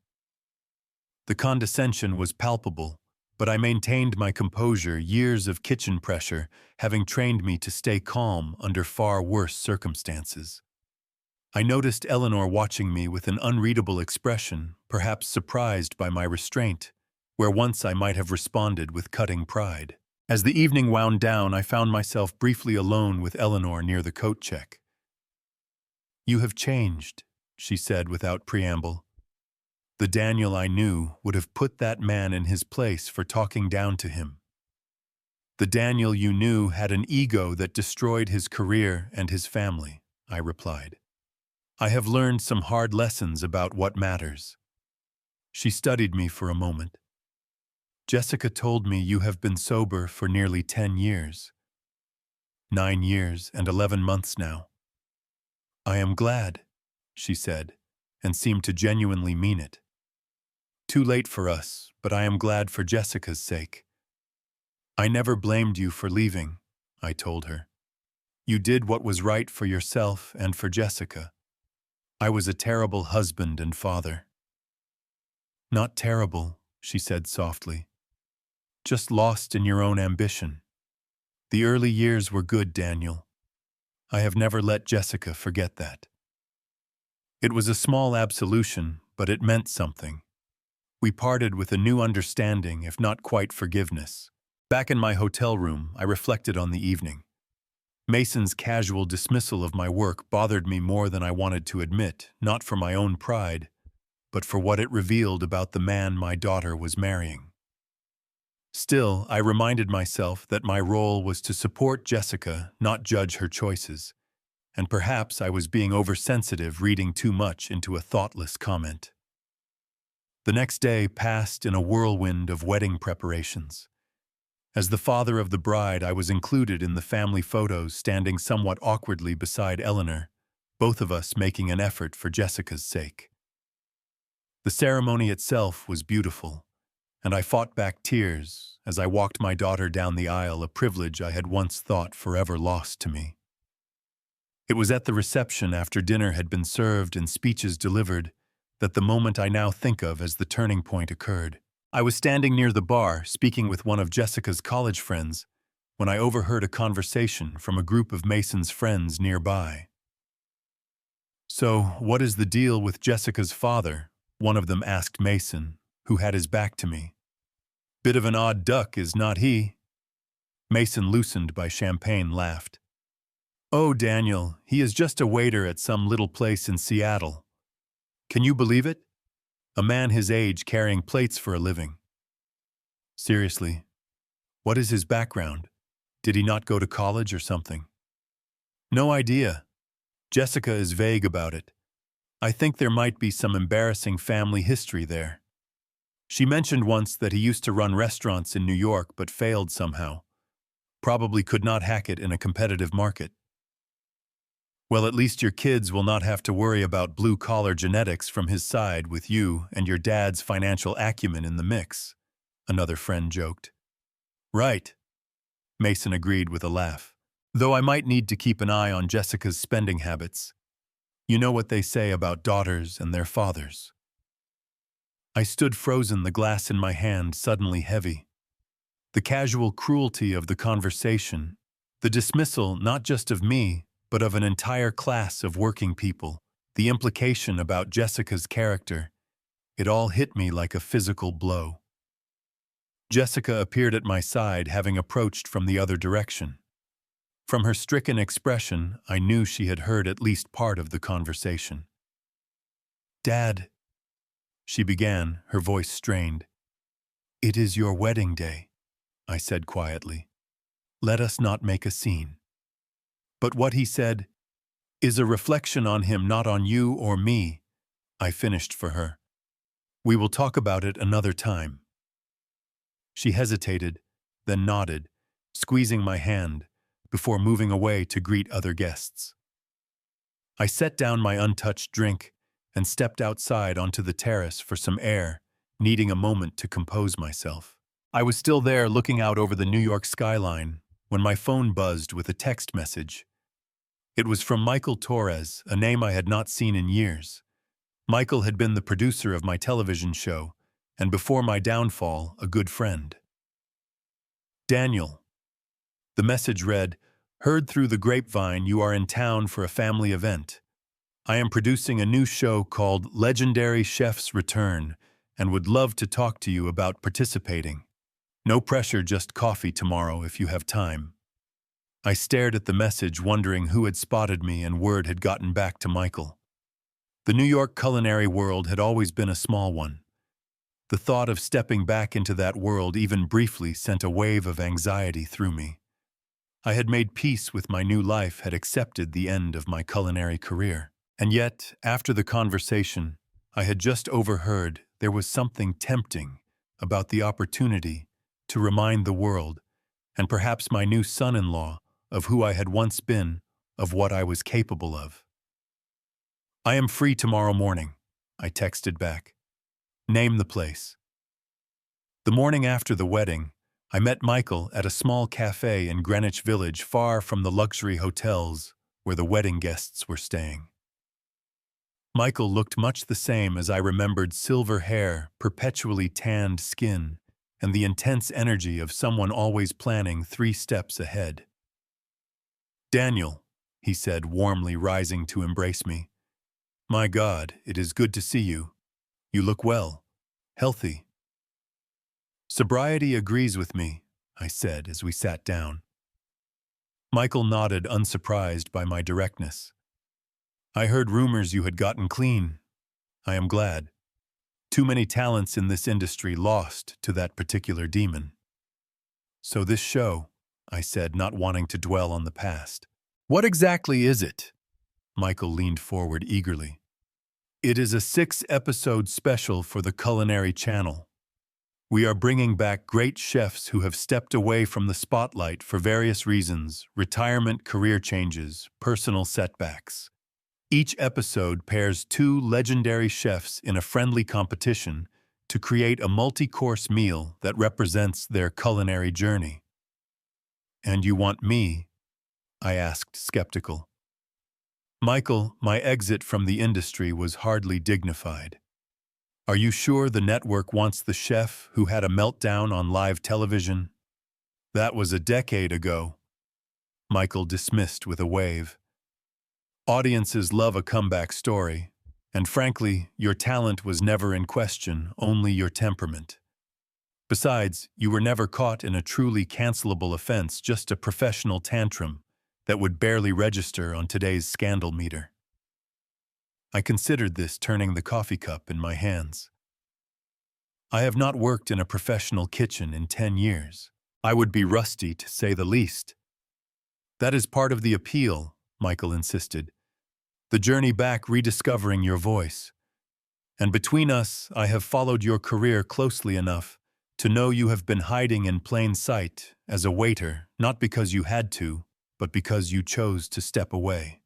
A: The condescension was palpable, but I maintained my composure, years of kitchen pressure having trained me to stay calm under far worse circumstances. I noticed Eleanor watching me with an unreadable expression, perhaps surprised by my restraint, where once I might have responded with cutting pride. As the evening wound down, I found myself briefly alone with Eleanor near the coat check. "You have changed," she said without preamble. The Daniel I knew would have put that man in his place for talking down to him. The Daniel you knew had an ego that destroyed his career and his family, I replied. I have learned some hard lessons about what matters. She studied me for a moment. Jessica told me you have been sober for nearly 10 years. 9 years and 11 months now. I am glad, she said, and seemed to genuinely mean it. Too late for us, but I am glad for Jessica's sake. I never blamed you for leaving, I told her. You did what was right for yourself and for Jessica. I was a terrible husband and father. Not terrible, she said softly. Just lost in your own ambition. The early years were good, Daniel. I have never let Jessica forget that. It was a small absolution, but it meant something. We parted with a new understanding, if not quite forgiveness. Back in my hotel room, I reflected on the evening. Mason's casual dismissal of my work bothered me more than I wanted to admit, not for my own pride, but for what it revealed about the man my daughter was marrying. Still, I reminded myself that my role was to support Jessica, not judge her choices, and perhaps I was being oversensitive reading too much into a thoughtless comment. The next day passed in a whirlwind of wedding preparations. As the father of the bride, I was included in the family photos, standing somewhat awkwardly beside Eleanor, both of us making an effort for Jessica's sake. The ceremony itself was beautiful, and I fought back tears as I walked my daughter down the aisle, a privilege I had once thought forever lost to me. It was at the reception, after dinner had been served and speeches delivered, that the moment I now think of as the turning point occurred. I was standing near the bar, speaking with one of Jessica's college friends, when I overheard a conversation from a group of Mason's friends nearby. "So, what is the deal with Jessica's father?" one of them asked Mason, who had his back to me. "Bit of an odd duck, is not he?" Mason, loosened by champagne, laughed. "Oh, Daniel, he is just a waiter at some little place in Seattle. Can you believe it? A man his age carrying plates for a living." "Seriously, what is his background? Did he not go to college or something?" "No idea. Jessica is vague about it. I think there might be some embarrassing family history there. She mentioned once that he used to run restaurants in New York but failed somehow. Probably could not hack it in a competitive market." "Well, at least your kids will not have to worry about blue-collar genetics from his side with you and your dad's financial acumen in the mix," another friend joked. "Right," Mason agreed with a laugh. "Though I might need to keep an eye on Jessica's spending habits. You know what they say about daughters and their fathers." I stood frozen, the glass in my hand suddenly heavy. The casual cruelty of the conversation, the dismissal not just of me, but of an entire class of working people, the implication about Jessica's character, it all hit me like a physical blow. Jessica appeared at my side, having approached from the other direction. From her stricken expression, I knew she had heard at least part of the conversation. "Dad," she began, her voice strained. "It is your wedding day," I said quietly. "Let us not make a scene." But what he said is a reflection on him, not on you or me, I finished for her. "We will talk about it another time." She hesitated, then nodded, squeezing my hand, before moving away to greet other guests. I set down my untouched drink and stepped outside onto the terrace for some air, needing a moment to compose myself. I was still there looking out over the New York skyline when my phone buzzed with a text message. It was from Michael Torres, a name I had not seen in years. Michael had been the producer of my television show, and before my downfall, a good friend. "Daniel." The message read, "Heard through the grapevine you are in town for a family event. I am producing a new show called Legendary Chef's Return and would love to talk to you about participating. No pressure, just coffee tomorrow if you have time." I stared at the message, wondering who had spotted me, and word had gotten back to Michael. The New York culinary world had always been a small one. The thought of stepping back into that world even briefly sent a wave of anxiety through me. I had made peace with my new life, had accepted the end of my culinary career. And yet, after the conversation I had just overheard, there was something tempting about the opportunity to remind the world, and perhaps my new son-in-law, of who I had once been, of what I was capable of. "I am free tomorrow morning," I texted back. "Name the place." The morning after the wedding, I met Michael at a small cafe in Greenwich Village, far from the luxury hotels where the wedding guests were staying. Michael looked much the same as I remembered: silver hair, perpetually tanned skin, and the intense energy of someone always planning 3 steps ahead. "Daniel," he said warmly, rising to embrace me. "My God, it is good to see you. You look well, healthy." "Sobriety agrees with me," I said as we sat down. Michael nodded, unsurprised by my directness. "I heard rumors you had gotten clean. I am glad. Too many talents in this industry lost to that particular demon." "So this show," I said, not wanting to dwell on the past. "What exactly is it?" Michael leaned forward eagerly. "It is a 6-episode special for the Culinary Channel. We are bringing back great chefs who have stepped away from the spotlight for various reasons: retirement, career changes, personal setbacks. Each episode pairs 2 legendary chefs in a friendly competition to create a multi-course meal that represents their culinary journey." "And you want me?" I asked, skeptical. "Michael, my exit from the industry was hardly dignified. Are you sure the network wants the chef who had a meltdown on live television?" "That was a decade ago," Michael dismissed with a wave. "Audiences love a comeback story, and frankly, your talent was never in question, only your temperament. Besides, you were never caught in a truly cancelable offense, just a professional tantrum that would barely register on today's scandal meter." I considered this, turning the coffee cup in my hands. "I have not worked in a professional kitchen in 10 years. I would be rusty, to say the least." "That is part of the appeal," Michael insisted. "The journey back, rediscovering your voice. And between us, I have followed your career closely enough to know you have been hiding in plain sight as a waiter, not because you had to, but because you chose to step away."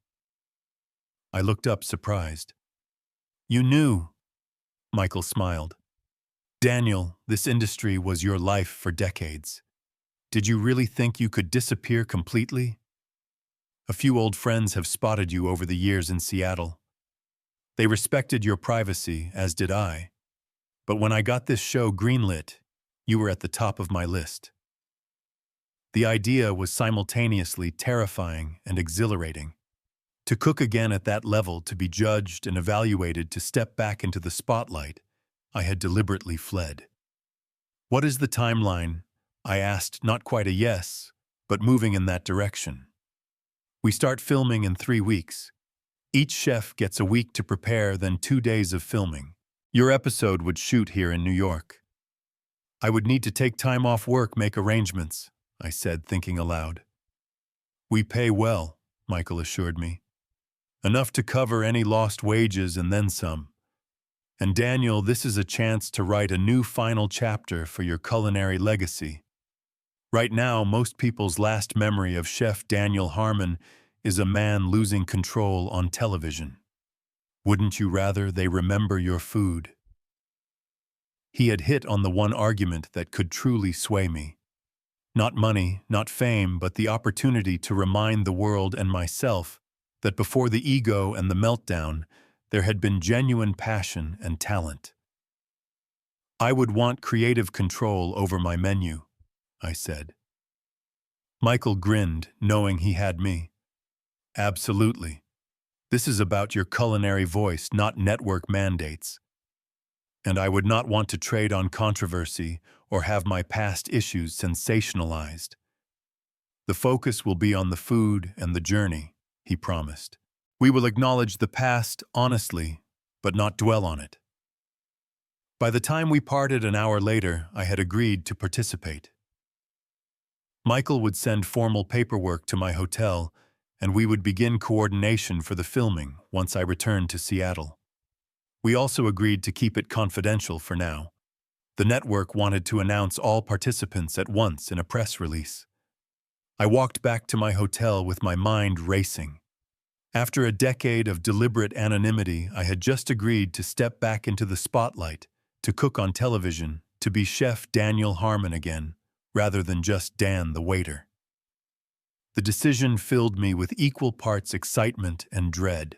A: I looked up, surprised. "You knew?" Michael smiled. "Daniel, this industry was your life for decades. Did you really think you could disappear completely? A few old friends have spotted you over the years in Seattle. They respected your privacy, as did I. But when I got this show greenlit, you were at the top of my list." The idea was simultaneously terrifying and exhilarating. To cook again at that level, to be judged and evaluated, to step back into the spotlight, I had deliberately fled. "What is the timeline?" I asked, not quite a yes, but moving in that direction. "We start filming in 3 weeks. Each chef gets a week to prepare, then 2 days of filming. Your episode would shoot here in New York." "I would need to take time off work, make arrangements," I said, thinking aloud. "We pay well," Michael assured me. "Enough to cover any lost wages and then some. And Daniel, this is a chance to write a new final chapter for your culinary legacy. Right now, most people's last memory of Chef Daniel Harmon is a man losing control on television. Wouldn't you rather they remember your food?" He had hit on the one argument that could truly sway me. Not money, not fame, but the opportunity to remind the world and myself that before the ego and the meltdown, there had been genuine passion and talent. "I would want creative control over my menu," I said. Michael grinned, knowing he had me. "Absolutely. This is about your culinary voice, not network mandates. And I would not want to trade on controversy or have my past issues sensationalized. The focus will be on the food and the journey," he promised. "We will acknowledge the past honestly, but not dwell on it." By the time we parted an hour later, I had agreed to participate. Michael would send formal paperwork to my hotel, and we would begin coordination for the filming once I returned to Seattle. We also agreed to keep it confidential for now. The network wanted to announce all participants at once in a press release. I walked back to my hotel with my mind racing. After a decade of deliberate anonymity, I had just agreed to step back into the spotlight, to cook on television, to be Chef Daniel Harmon again, rather than just Dan the waiter. The decision filled me with equal parts excitement and dread.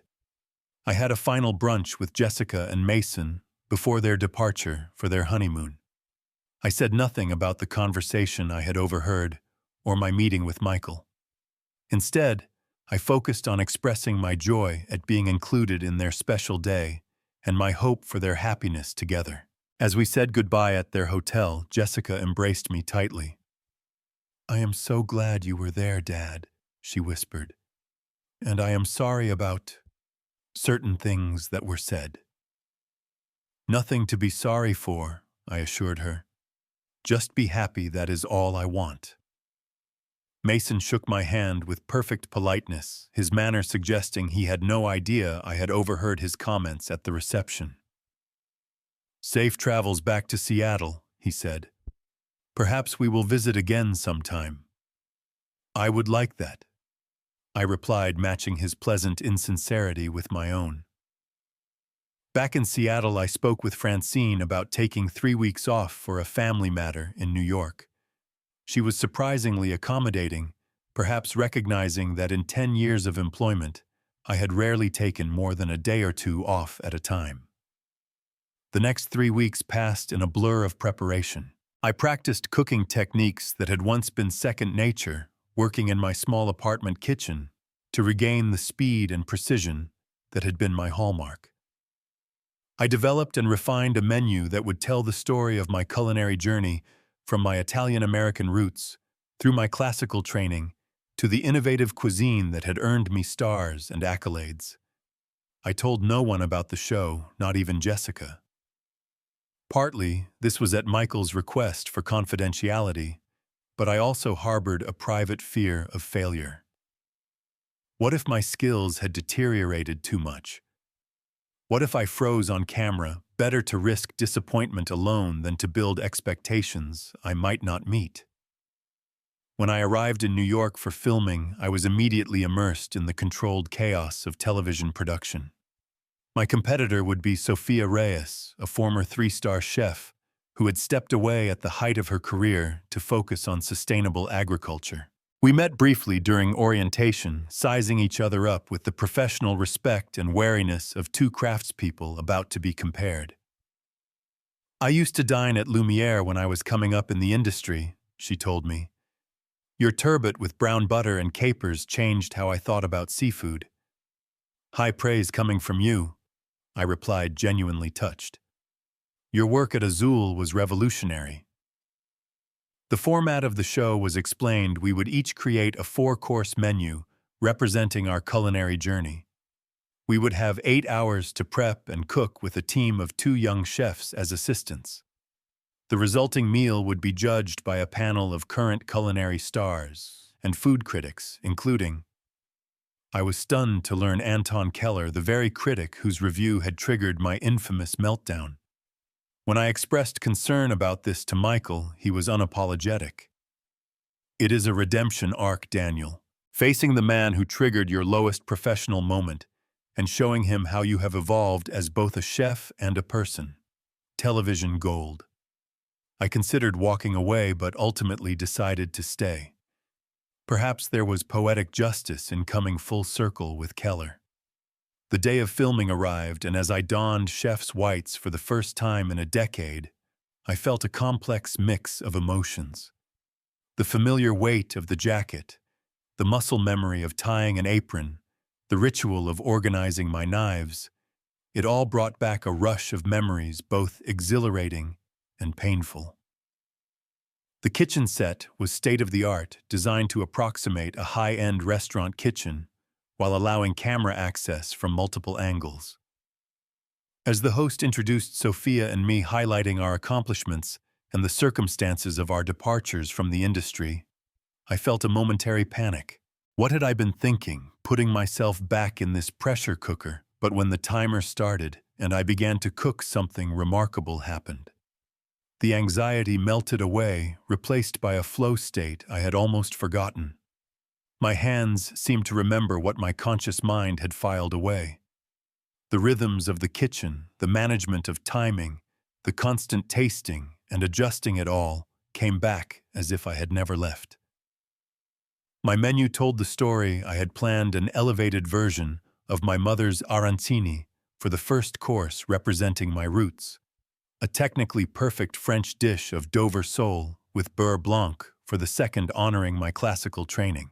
A: I had a final brunch with Jessica and Mason before their departure for their honeymoon. I said nothing about the conversation I had overheard or my meeting with Michael. Instead, I focused on expressing my joy at being included in their special day and my hope for their happiness together. As we said goodbye at their hotel, Jessica embraced me tightly. "I am so glad you were there, Dad," she whispered. "And I am sorry about certain things that were said." "Nothing to be sorry for," I assured her. "Just be happy, that is all I want." Mason shook my hand with perfect politeness, his manner suggesting he had no idea I had overheard his comments at the reception. "Safe travels back to Seattle," he said. "Perhaps we will visit again sometime." "I would like that," I replied, matching his pleasant insincerity with my own. Back in Seattle, I spoke with Francine about taking 3 weeks off for a family matter in New York. She was surprisingly accommodating, perhaps recognizing that in 10 years of employment, I had rarely taken more than a day or two off at a time. The next 3 weeks passed in a blur of preparation. I practiced cooking techniques that had once been second nature, working in my small apartment kitchen, to regain the speed and precision that had been my hallmark. I developed and refined a menu that would tell the story of my culinary journey from my Italian-American roots, through my classical training, to the innovative cuisine that had earned me stars and accolades. I told no one about the show, not even Jessica. Partly, this was at Michael's request for confidentiality, but I also harbored a private fear of failure. What if my skills had deteriorated too much? What if I froze on camera? Better to risk disappointment alone than to build expectations I might not meet. When I arrived in New York for filming, I was immediately immersed in the controlled chaos of television production. My competitor would be Sophia Reyes, a former 3-star chef who had stepped away at the height of her career to focus on sustainable agriculture. We met briefly during orientation, sizing each other up with the professional respect and wariness of two craftspeople about to be compared. "I used to dine at Lumiere when I was coming up in the industry," she told me. "Your turbot with brown butter and capers changed how I thought about seafood." "High praise coming from you," I replied, genuinely touched. "Your work at Azul was revolutionary." The format of the show was explained. We would each create a 4-course menu representing our culinary journey. We would have 8 hours to prep and cook with a team of 2 young chefs as assistants. The resulting meal would be judged by a panel of current culinary stars and food critics, including... I was stunned to learn Anton Keller, the very critic whose review had triggered my infamous meltdown. When I expressed concern about this to Michael, he was unapologetic. "It is a redemption arc, Daniel. Facing the man who triggered your lowest professional moment and showing him how you have evolved as both a chef and a person. Television gold." I considered walking away, but ultimately decided to stay. Perhaps there was poetic justice in coming full circle with Keller. The day of filming arrived, and as I donned chef's whites for the first time in a decade, I felt a complex mix of emotions. The familiar weight of the jacket, the muscle memory of tying an apron, the ritual of organizing my knives, it all brought back a rush of memories, both exhilarating and painful. The kitchen set was state-of-the-art, designed to approximate a high-end restaurant kitchen, while allowing camera access from multiple angles. As the host introduced Sophia and me, highlighting our accomplishments and the circumstances of our departures from the industry, I felt a momentary panic. What had I been thinking, putting myself back in this pressure cooker? But when the timer started and I began to cook, something remarkable happened. The anxiety melted away, replaced by a flow state I had almost forgotten. My hands seemed to remember what my conscious mind had filed away. The rhythms of the kitchen, the management of timing, the constant tasting and adjusting it all came back as if I had never left. My menu told the story I had planned, an elevated version of my mother's arancini for the first course, representing my roots, a technically perfect French dish of Dover sole with beurre blanc for the second, honoring my classical training,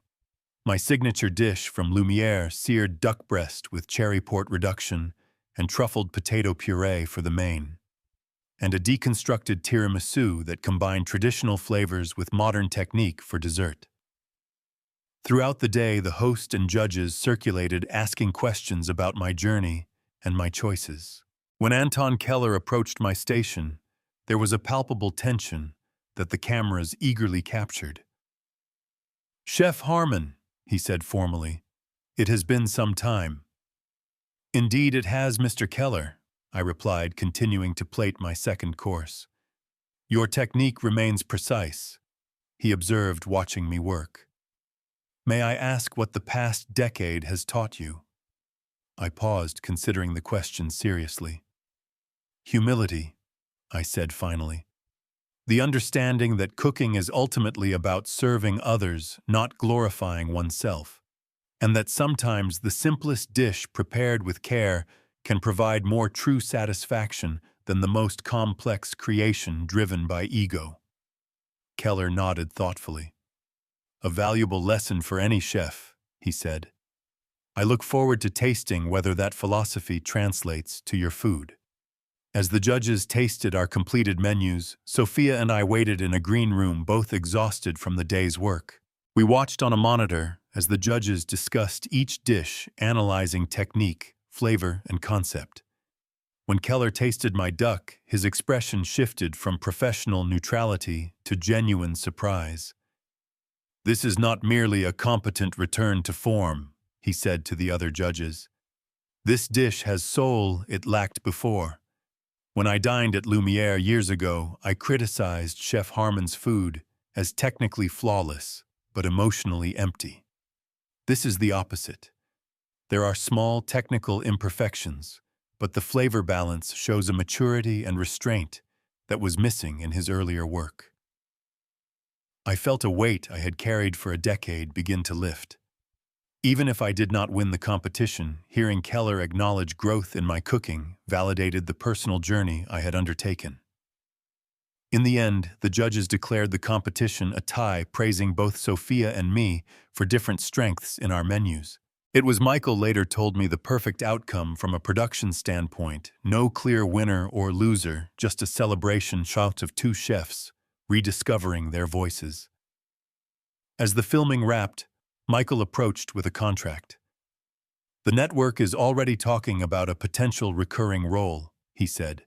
A: my signature dish from Lumiere, seared duck breast with cherry port reduction and truffled potato puree for the main, and a deconstructed tiramisu that combined traditional flavors with modern technique for dessert. Throughout the day, the host and judges circulated, asking questions about my journey and my choices. When Anton Keller approached my station, there was a palpable tension that the cameras eagerly captured. "Chef Harmon," he said formally, "it has been some time." "Indeed it has, Mr. Keller," I replied, continuing to plate my second course. "Your technique remains precise," he observed, watching me work. "May I ask what the past decade has taught you?" I paused, considering the question seriously. "Humility," I said finally. "The understanding that cooking is ultimately about serving others, not glorifying oneself, and that sometimes the simplest dish prepared with care can provide more true satisfaction than the most complex creation driven by ego." Keller nodded thoughtfully. "A valuable lesson for any chef," he said. "I look forward to tasting whether that philosophy translates to your food." As the judges tasted our completed menus, Sophia and I waited in a green room, both exhausted from the day's work. We watched on a monitor as the judges discussed each dish, analyzing technique, flavor, and concept. When Keller tasted my duck, his expression shifted from professional neutrality to genuine surprise. "This is not merely a competent return to form," he said to the other judges. "This dish has soul it lacked before. When I dined at Lumiere years ago, I criticized Chef Harmon's food as technically flawless, but emotionally empty. This is the opposite. There are small technical imperfections, but the flavor balance shows a maturity and restraint that was missing in his earlier work." I felt a weight I had carried for a decade begin to lift. Even if I did not win the competition, hearing Keller acknowledge growth in my cooking validated the personal journey I had undertaken. In the end, the judges declared the competition a tie, praising both Sophia and me for different strengths in our menus. It was Michael later told me the perfect outcome from a production standpoint, no clear winner or loser, just a celebration shot of two chefs rediscovering their voices. As the filming wrapped, Michael approached with a contract. "The network is already talking about a potential recurring role," he said.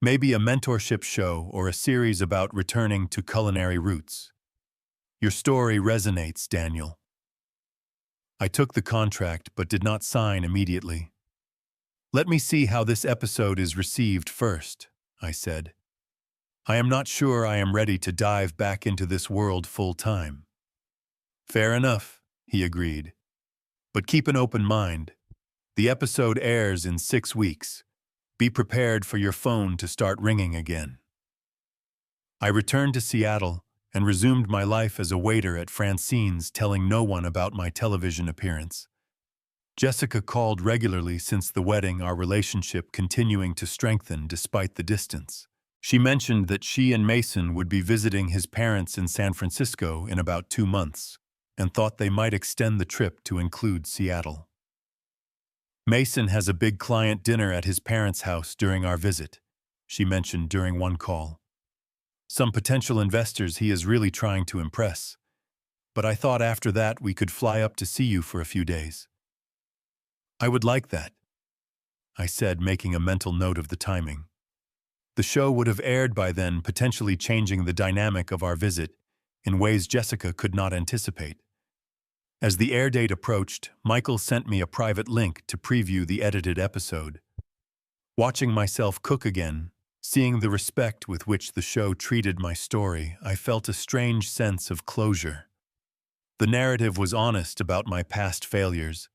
A: "Maybe a mentorship show or a series about returning to culinary roots. Your story resonates, Daniel." I took the contract but did not sign immediately. "Let me see how this episode is received first," I said. "I am not sure I am ready to dive back into this world full-time." "Fair enough," he agreed. "But keep an open mind. The episode airs in 6 weeks. Be prepared for your phone to start ringing again." I returned to Seattle and resumed my life as a waiter at Francine's, telling no one about my television appearance. Jessica called regularly since the wedding, our relationship continuing to strengthen despite the distance. She mentioned that she and Mason would be visiting his parents in San Francisco in about 2 months, and thought they might extend the trip to include Seattle. "Mason has a big client dinner at his parents' house during our visit," she mentioned during one call. "Some potential investors he is really trying to impress. But I thought after that we could fly up to see you for a few days." "I would like that," I said, making a mental note of the timing. The show would have aired by then, potentially changing the dynamic of our visit in ways Jessica could not anticipate. As the air date approached, Michael sent me a private link to preview the edited episode. Watching myself cook again, seeing the respect with which the show treated my story, I felt a strange sense of closure. The narrative was honest about my past failures,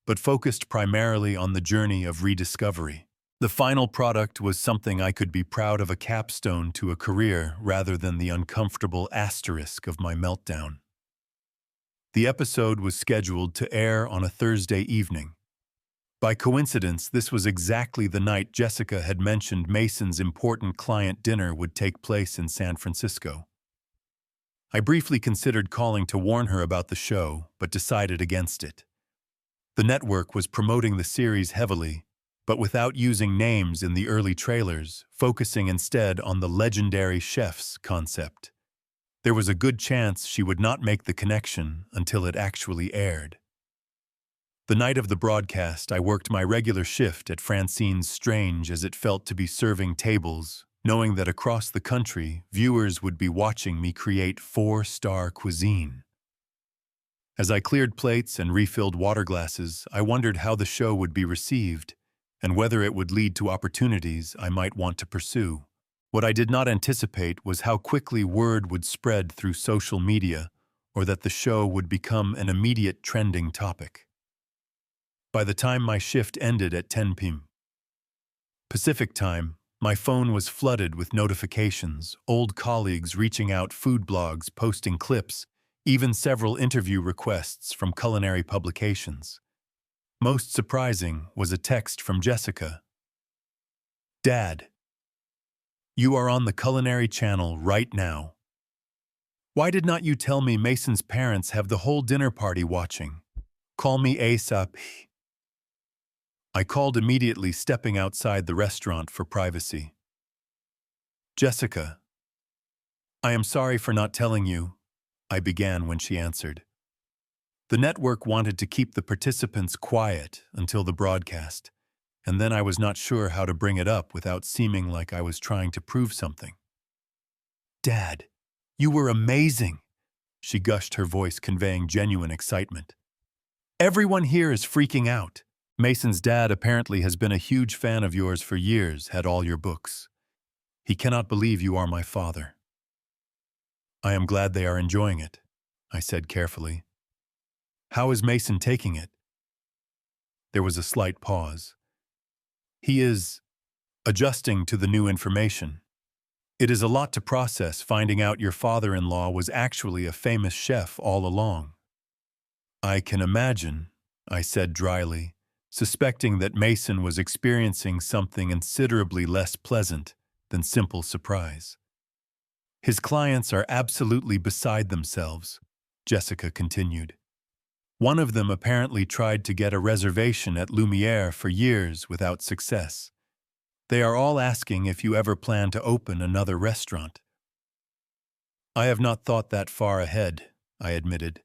A: but focused primarily on the journey of rediscovery. The final product was something I could be proud of, a capstone to a career rather than the uncomfortable asterisk of my meltdown. The episode was scheduled to air on a Thursday evening. By coincidence, this was exactly the night Jessica had mentioned Mason's important client dinner would take place in San Francisco. I briefly considered calling to warn her about the show, but decided against it. The network was promoting the series heavily, but without using names in the early trailers, focusing instead on the legendary chef's concept. There was a good chance she would not make the connection until it actually aired. The night of the broadcast, I worked my regular shift at Francine's, strange as it felt to be serving tables, knowing that across the country, viewers would be watching me create 4-star cuisine. As I cleared plates and refilled water glasses, I wondered how the show would be received and whether it would lead to opportunities I might want to pursue. What I did not anticipate was how quickly word would spread through social media, or that the show would become an immediate trending topic. By the time my shift ended at 10 p.m. Pacific time, my phone was flooded with notifications, old colleagues reaching out, food blogs posting clips, even several interview requests from culinary publications. Most surprising was a text from Jessica. "Dad, you are on the Culinary Channel right now. Why did not you tell me Mason's parents have the whole dinner party watching? Call me ASAP." I called immediately, stepping outside the restaurant for privacy. "Jessica, I am sorry for not telling you," I began when she answered. The network wanted to keep the participants quiet until the broadcast, and then I was not sure how to bring it up without seeming like I was trying to prove something. "Dad, you were amazing," she gushed, her voice conveying genuine excitement. "Everyone here is freaking out. Mason's dad apparently has been a huge fan of yours for years, had all your books. He cannot believe you are my father." "I am glad they are enjoying it," I said carefully. "How is Mason taking it?" There was a slight pause. "He is adjusting to the new information. It is a lot to process, finding out your father-in-law was actually a famous chef all along." "I can imagine," I said dryly, suspecting that Mason was experiencing something considerably less pleasant than simple surprise. "His clients are absolutely beside themselves," Jessica continued. "One of them apparently tried to get a reservation at Lumiere for years without success. They are all asking if you ever plan to open another restaurant." "I have not thought that far ahead," I admitted.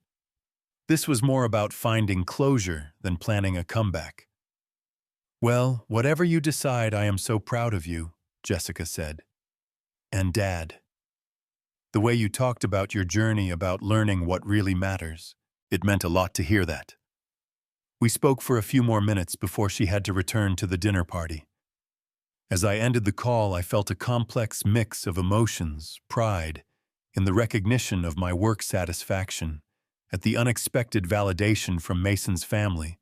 A: "This was more about finding closure than planning a comeback." "Well, whatever you decide, I am so proud of you," Jessica said. "And Dad, the way you talked about your journey, about learning what really matters, it meant a lot to hear that." We spoke for a few more minutes before she had to return to the dinner party. As I ended the call, I felt a complex mix of emotions, pride in the recognition of my work satisfaction, at the unexpected validation from Mason's family,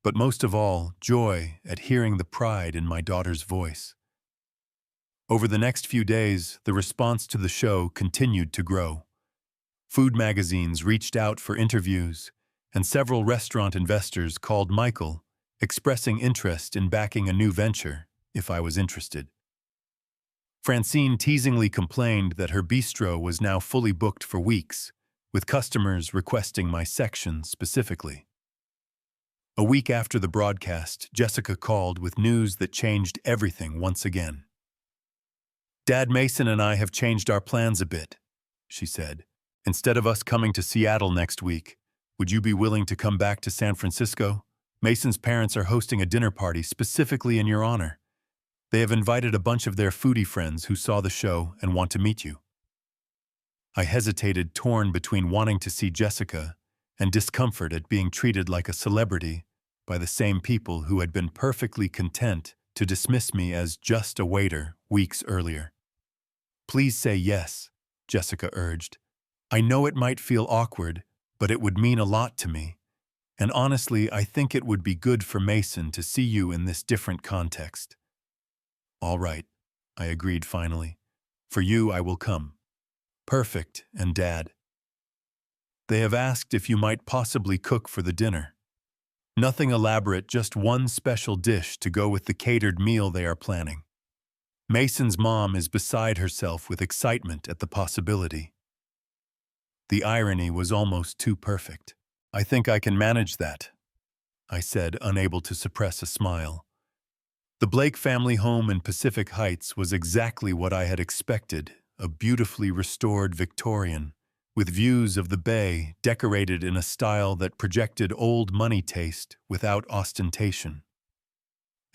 A: but most of all, joy at hearing the pride in my daughter's voice. Over the next few days, the response to the show continued to grow. Food magazines reached out for interviews, and several restaurant investors called Michael, expressing interest in backing a new venture if I was interested. Francine teasingly complained that her bistro was now fully booked for weeks, with customers requesting my section specifically. A week after the broadcast, Jessica called with news that changed everything once again. "Dad, Mason and I have changed our plans a bit," she said. "Instead of us coming to Seattle next week, would you be willing to come back to San Francisco? Mason's parents are hosting a dinner party specifically in your honor. They have invited a bunch of their foodie friends who saw the show and want to meet you. I hesitated, torn between wanting to see Jessica and discomfort at being treated like a celebrity by the same people who had been perfectly content to dismiss me as just a waiter weeks earlier. Please say yes, Jessica urged. I know it might feel awkward, but it would mean a lot to me. And honestly, I think it would be good for Mason to see you in this different context. All right, I agreed finally. For you, I will come. Perfect, and Dad. They have asked if you might possibly cook for the dinner. Nothing elaborate, just one special dish to go with the catered meal they are planning. Mason's mom is beside herself with excitement at the possibility. The irony was almost too perfect. I think I can manage that, I said, unable to suppress a smile. The Blake family home in Pacific Heights was exactly what I had expected, a beautifully restored Victorian, with views of the bay decorated in a style that projected old money taste without ostentation.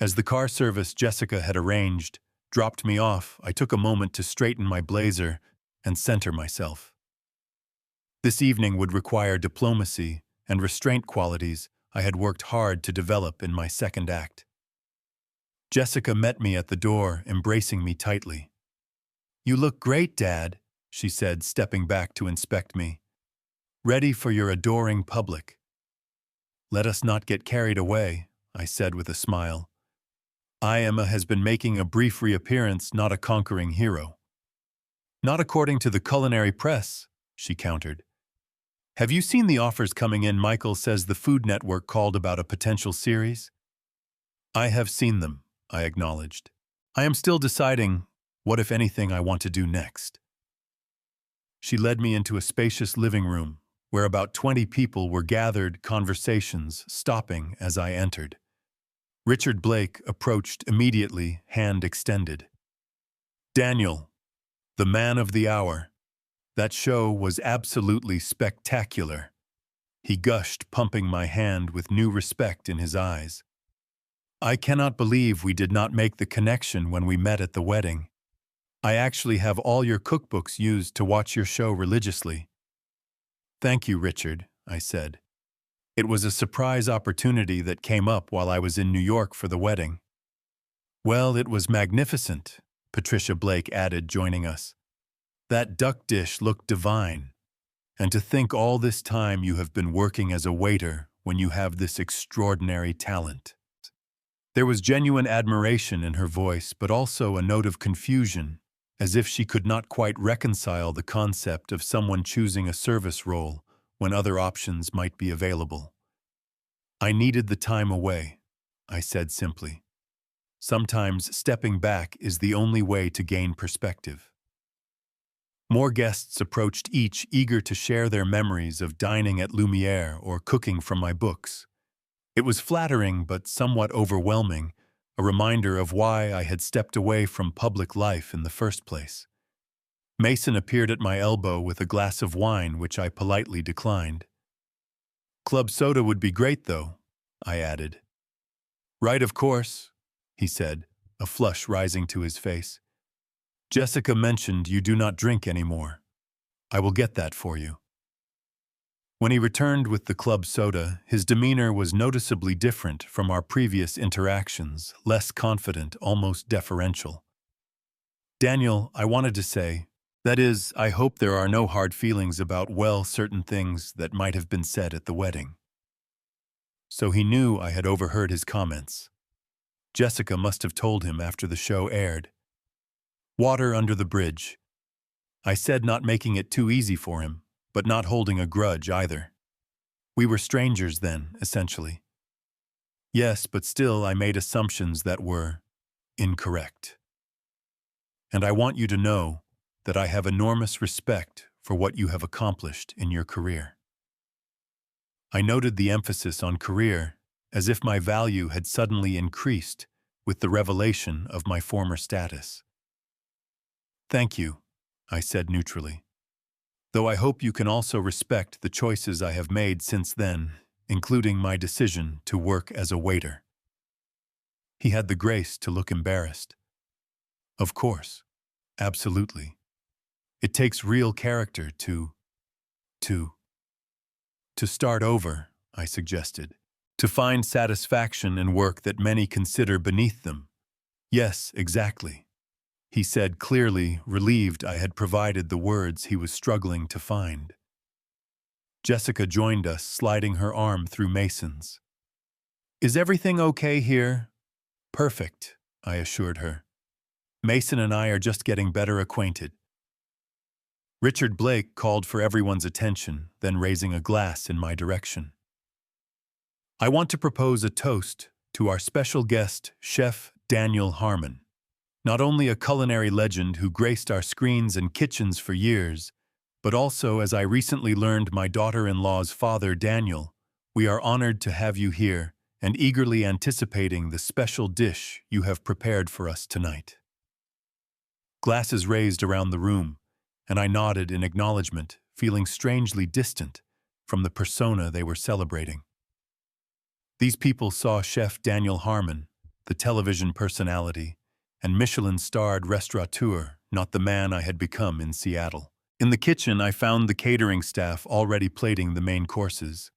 A: As the car service Jessica had arranged dropped me off, I took a moment to straighten my blazer and center myself. This evening would require diplomacy and restraint qualities I had worked hard to develop in my second act. Jessica met me at the door, embracing me tightly. You look great, Dad, she said, stepping back to inspect me. Ready for your adoring public. Let us not get carried away, I said with a smile. Emma has been making a brief reappearance, not a conquering hero. Not according to the culinary press, she countered. Have you seen the offers coming in? Michael says the Food Network called about a potential series. I have seen them, I acknowledged. I am still deciding what, if anything, I want to do next. She led me into a spacious living room where about 20 people were gathered, conversations stopping as I entered. Richard Blake approached immediately, hand extended. Daniel, the man of the hour. That show was absolutely spectacular. He gushed, pumping my hand with new respect in his eyes. I cannot believe we did not make the connection when we met at the wedding. I actually have all your cookbooks used to watch your show religiously. Thank you, Richard, I said. It was a surprise opportunity that came up while I was in New York for the wedding. Well, it was magnificent, Patricia Blake added, joining us. That duck dish looked divine. And to think all this time you have been working as a waiter when you have this extraordinary talent. There was genuine admiration in her voice, but also a note of confusion, as if she could not quite reconcile the concept of someone choosing a service role when other options might be available. I needed the time away, I said simply. Sometimes stepping back is the only way to gain perspective. More guests approached, each eager to share their memories of dining at Lumiere or cooking from my books. It was flattering but somewhat overwhelming, a reminder of why I had stepped away from public life in the first place. Mason appeared at my elbow with a glass of wine, which I politely declined. Club soda would be great, though, I added. Right, of course, he said, a flush rising to his face. Jessica mentioned you do not drink anymore. I will get that for you. When he returned with the club soda, his demeanor was noticeably different from our previous interactions, less confident, almost deferential. Daniel, I wanted to say, that is, I hope there are no hard feelings about, well, certain things that might have been said at the wedding. So he knew I had overheard his comments. Jessica must have told him after the show aired. Water under the bridge. I said, not making it too easy for him, but not holding a grudge either. We were strangers then, essentially. Yes, but still I made assumptions that were incorrect. And I want you to know that I have enormous respect for what you have accomplished in your career. I noted the emphasis on career, as if my value had suddenly increased with the revelation of my former status. Thank you, I said neutrally. Though I hope you can also respect the choices I have made since then, including my decision to work as a waiter. He had the grace to look embarrassed. Of course, absolutely. It takes real character to, to start over, I suggested. To find satisfaction in work that many consider beneath them. Yes, exactly. He said, clearly relieved I had provided the words he was struggling to find. Jessica joined us, sliding her arm through Mason's. Is everything okay here? Perfect, I assured her. Mason and I are just getting better acquainted. Richard Blake called for everyone's attention, then raising a glass in my direction. I want to propose a toast to our special guest, Chef Daniel Harmon. Not only a culinary legend who graced our screens and kitchens for years, but also, as I recently learned, my daughter-in-law's father, Daniel. We are honored to have you here and eagerly anticipating the special dish you have prepared for us tonight. Glasses raised around the room, and I nodded in acknowledgement, feeling strangely distant from the persona they were celebrating. These people saw Chef Daniel Harmon, the television personality, and Michelin-starred restaurateur, not the man I had become in Seattle. In the kitchen, I found the catering staff already plating the main courses.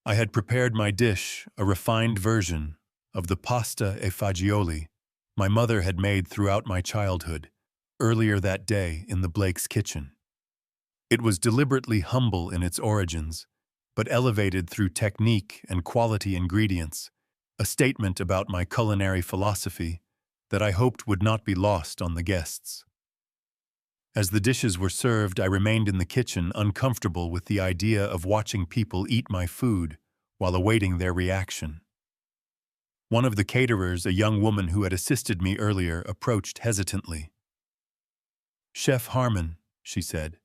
A: I had prepared my dish, a refined version of the pasta e fagioli my mother had made throughout my childhood, earlier that day in the Blake's kitchen. It was deliberately humble in its origins, but elevated through technique and quality ingredients, a statement about my culinary philosophy that I hoped would not be lost on the guests. As the dishes were served, I remained in the kitchen, uncomfortable with the idea of watching people eat my food while awaiting their reaction. One of the caterers, a young woman who had assisted me earlier, approached hesitantly. "Chef Harmon," she said,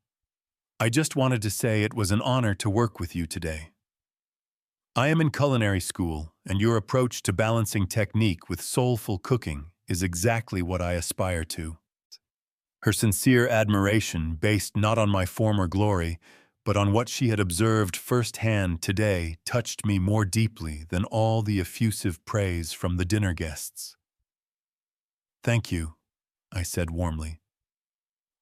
A: "I just wanted to say it was an honor to work with you today. I am in culinary school, and your approach to balancing technique with soulful cooking is exactly what I aspire to." Her sincere admiration, based not on my former glory, but on what she had observed firsthand today, touched me more deeply than all the effusive praise from the dinner guests. "Thank you," I said warmly.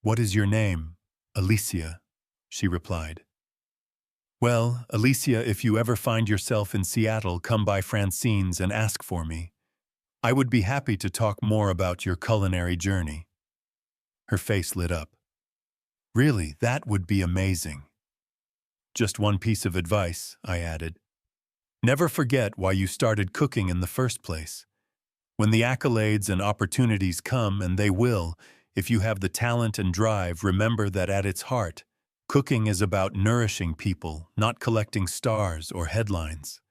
A: "What is your name?" "Alicia," she replied. "Well, Alicia, if you ever find yourself in Seattle, come by Francine's and ask for me. I would be happy to talk more about your culinary journey." Her face lit up. "Really, that would be amazing." "Just one piece of advice," I added. "Never forget why you started cooking in the first place. When the accolades and opportunities come, and they will, if you have the talent and drive, remember that at its heart, cooking is about nourishing people, not collecting stars or headlines."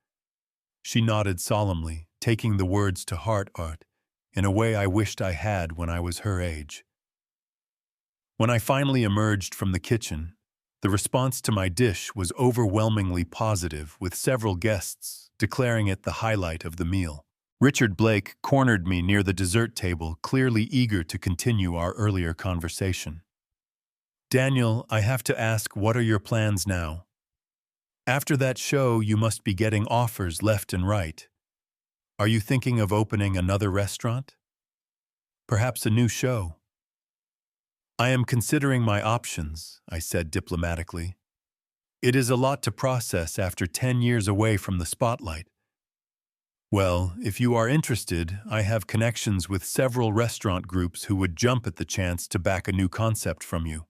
A: She nodded solemnly, taking the words to heart, in a way I wished I had when I was her age. When I finally emerged from the kitchen, the response to my dish was overwhelmingly positive, with several guests declaring it the highlight of the meal. Richard Blake cornered me near the dessert table, clearly eager to continue our earlier conversation. "Daniel, I have to ask, what are your plans now? After that show, you must be getting offers left and right. Are you thinking of opening another restaurant? Perhaps a new show?" "I am considering my options," I said diplomatically. "It is a lot to process after 10 years away from the spotlight." "Well, if you are interested, I have connections with several restaurant groups who would jump at the chance to back a new concept from you.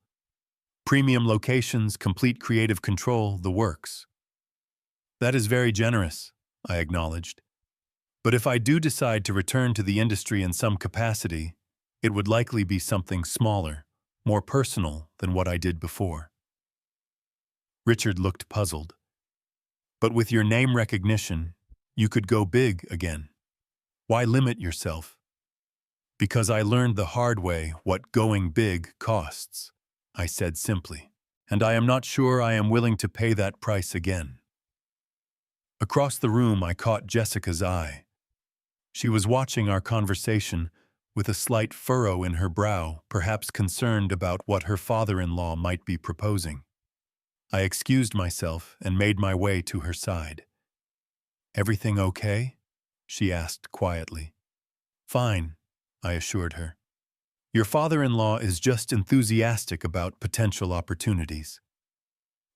A: Premium locations, complete creative control, the works." "That is very generous," I acknowledged. "But if I do decide to return to the industry in some capacity, it would likely be something smaller, more personal than what I did before." Richard looked puzzled. "But with your name recognition, you could go big again. Why limit yourself?" "Because I learned the hard way what going big costs," I said simply, "and I am not sure I am willing to pay that price again." Across the room, I caught Jessica's eye. She was watching our conversation with a slight furrow in her brow, perhaps concerned about what her father-in-law might be proposing. I excused myself and made my way to her side. Everything okay? She asked quietly. Fine, I assured her. Your father-in-law is just enthusiastic about potential opportunities.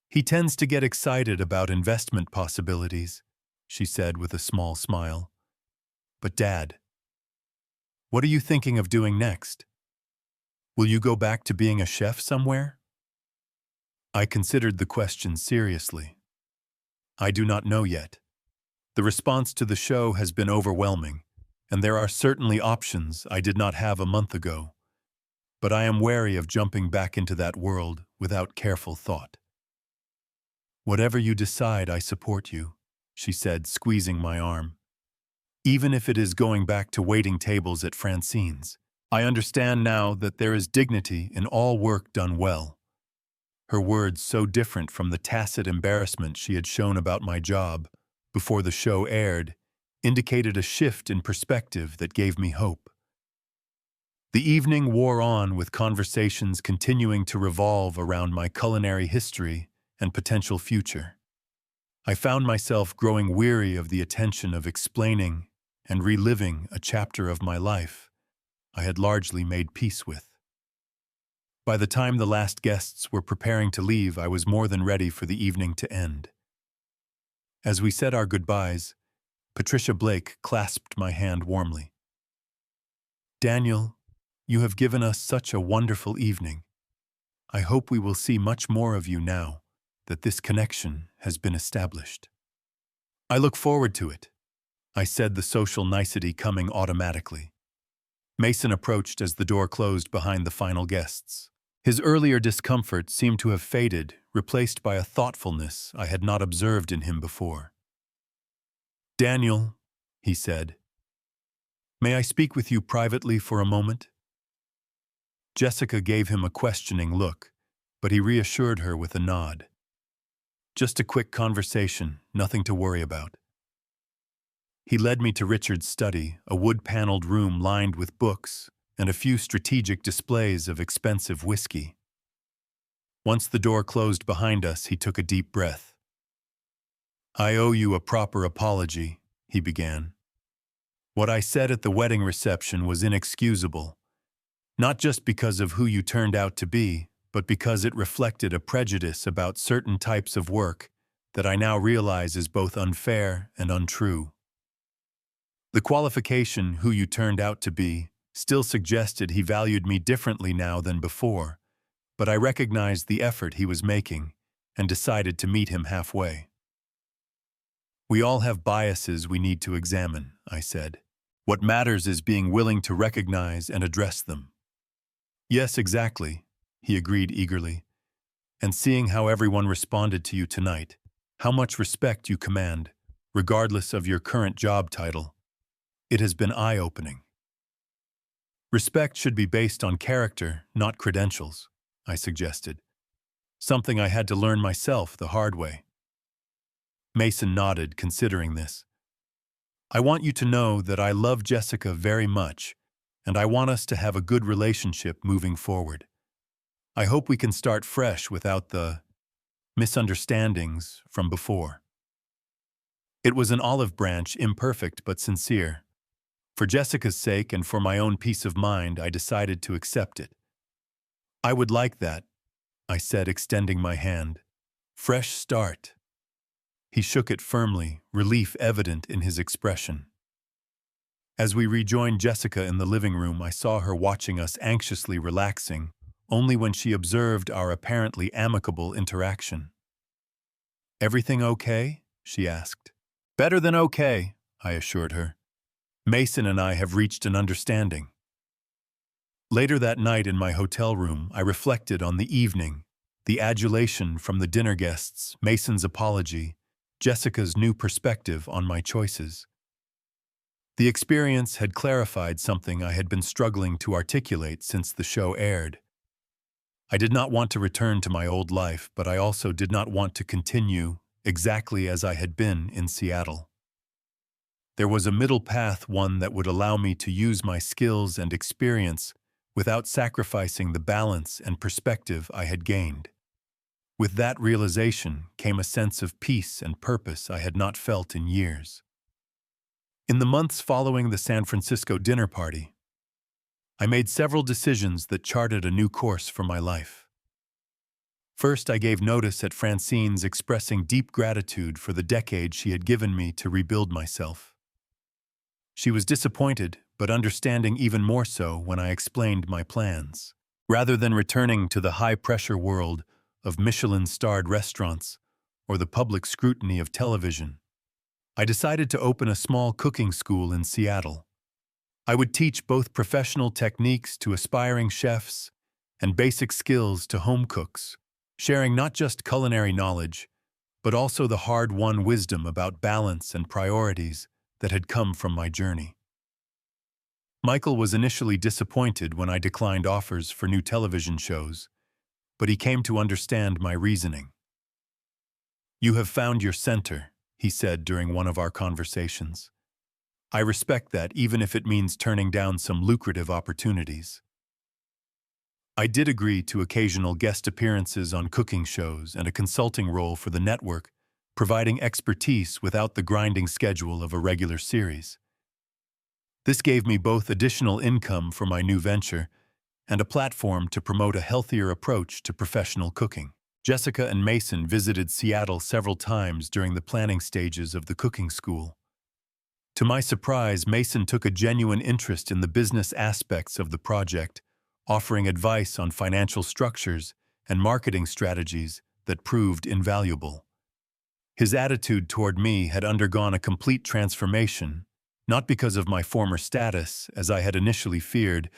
A: He tends to get excited about investment possibilities, she said with a small smile. But Dad, what are you thinking of doing next? Will you go back to being a chef somewhere? I considered the question seriously. I do not know yet. The response to the show has been overwhelming, and there are certainly options I did not have a month ago. But I am wary of jumping back into that world without careful thought. Whatever you decide, I support you, she said, squeezing my arm. Even if it is going back to waiting tables at Francine's, I understand now that there is dignity in all work done well. Her words, so different from the tacit embarrassment she had shown about my job before the show aired, indicated a shift in perspective that gave me hope. The evening wore on with conversations continuing to revolve around my culinary history and potential future. I found myself growing weary of the attention of explaining and reliving a chapter of my life I had largely made peace with. By the time the last guests were preparing to leave, I was more than ready for the evening to end. As we said our goodbyes, Patricia Blake clasped my hand warmly. Daniel, you have given us such a wonderful evening. I hope we will see much more of you now that this connection has been established. I look forward to it, I said, the social nicety coming automatically. Mason approached as the door closed behind the final guests. His earlier discomfort seemed to have faded, replaced by a thoughtfulness I had not observed in him before. Daniel, he said, may I speak with you privately for a moment? Jessica gave him a questioning look, but he reassured her with a nod. Just a quick conversation, nothing to worry about. He led me to Richard's study, a wood-paneled room lined with books and a few strategic displays of expensive whiskey. Once the door closed behind us, he took a deep breath. I owe you a proper apology, he began. What I said at the wedding reception was inexcusable, not just because of who you turned out to be, but because it reflected a prejudice about certain types of work that I now realize is both unfair and untrue. The qualification, who you turned out to be, still suggested he valued me differently now than before, but I recognized the effort he was making and decided to meet him halfway. We all have biases we need to examine, I said. What matters is being willing to recognize and address them. Yes, exactly, he agreed eagerly. And seeing how everyone responded to you tonight, how much respect you command, regardless of your current job title, it has been eye-opening. Respect should be based on character, not credentials, I suggested. Something I had to learn myself the hard way. Mason nodded, considering this. I want you to know that I love Jessica very much, and I want us to have a good relationship moving forward. I hope we can start fresh without the misunderstandings from before. It was an olive branch, imperfect but sincere. For Jessica's sake and for my own peace of mind, I decided to accept it. I would like that, I said, extending my hand. Fresh start. He shook it firmly, relief evident in his expression. As we rejoined Jessica in the living room, I saw her watching us, anxiously relaxing, only when she observed our apparently amicable interaction. Everything okay? She asked. Better than okay, I assured her. Mason and I have reached an understanding. Later that night in my hotel room, I reflected on the evening, the adulation from the dinner guests, Mason's apology, Jessica's new perspective on my choices. The experience had clarified something I had been struggling to articulate since the show aired. I did not want to return to my old life, but I also did not want to continue exactly as I had been in Seattle. There was a middle path, one that would allow me to use my skills and experience without sacrificing the balance and perspective I had gained. With that realization came a sense of peace and purpose I had not felt in years. In the months following the San Francisco dinner party, I made several decisions that charted a new course for my life. First, I gave notice at Francine's expressing deep gratitude for the decade she had given me to rebuild myself. She was disappointed, but understanding even more so when I explained my plans. Rather than returning to the high-pressure world of Michelin-starred restaurants or the public scrutiny of television, I decided to open a small cooking school in Seattle. I would teach both professional techniques to aspiring chefs and basic skills to home cooks, sharing not just culinary knowledge, but also the hard-won wisdom about balance and priorities that had come from my journey. Michael was initially disappointed when I declined offers for new television shows, but he came to understand my reasoning. "You have found your center," he said during one of our conversations. "I respect that, even if it means turning down some lucrative opportunities." I did agree to occasional guest appearances on cooking shows and a consulting role for the network, providing expertise without the grinding schedule of a regular series. This gave me both additional income for my new venture and a platform to promote a healthier approach to professional cooking. Jessica and Mason visited Seattle several times during the planning stages of the cooking school. To my surprise, Mason took a genuine interest in the business aspects of the project, offering advice on financial structures and marketing strategies that proved invaluable. His attitude toward me had undergone a complete transformation, not because of my former status, as I had initially feared,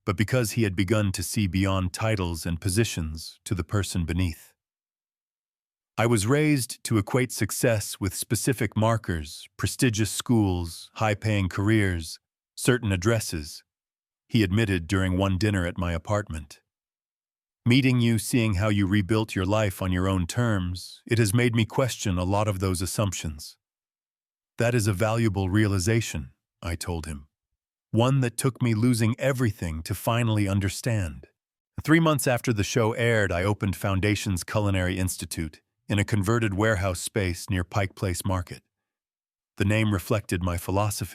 A: but because he had begun to see beyond titles and positions to the person beneath. I was raised to equate success with specific markers, prestigious schools, high-paying careers, certain addresses, he admitted during one dinner at my apartment. "Meeting you, seeing how you rebuilt your life on your own terms, it has made me question a lot of those assumptions." "That is a valuable realization," I told him. "One that took me losing everything to finally understand." 3 months after the show aired, I opened Foundation's Culinary Institute in a converted warehouse space near Pike Place Market. The name reflected my philosophy.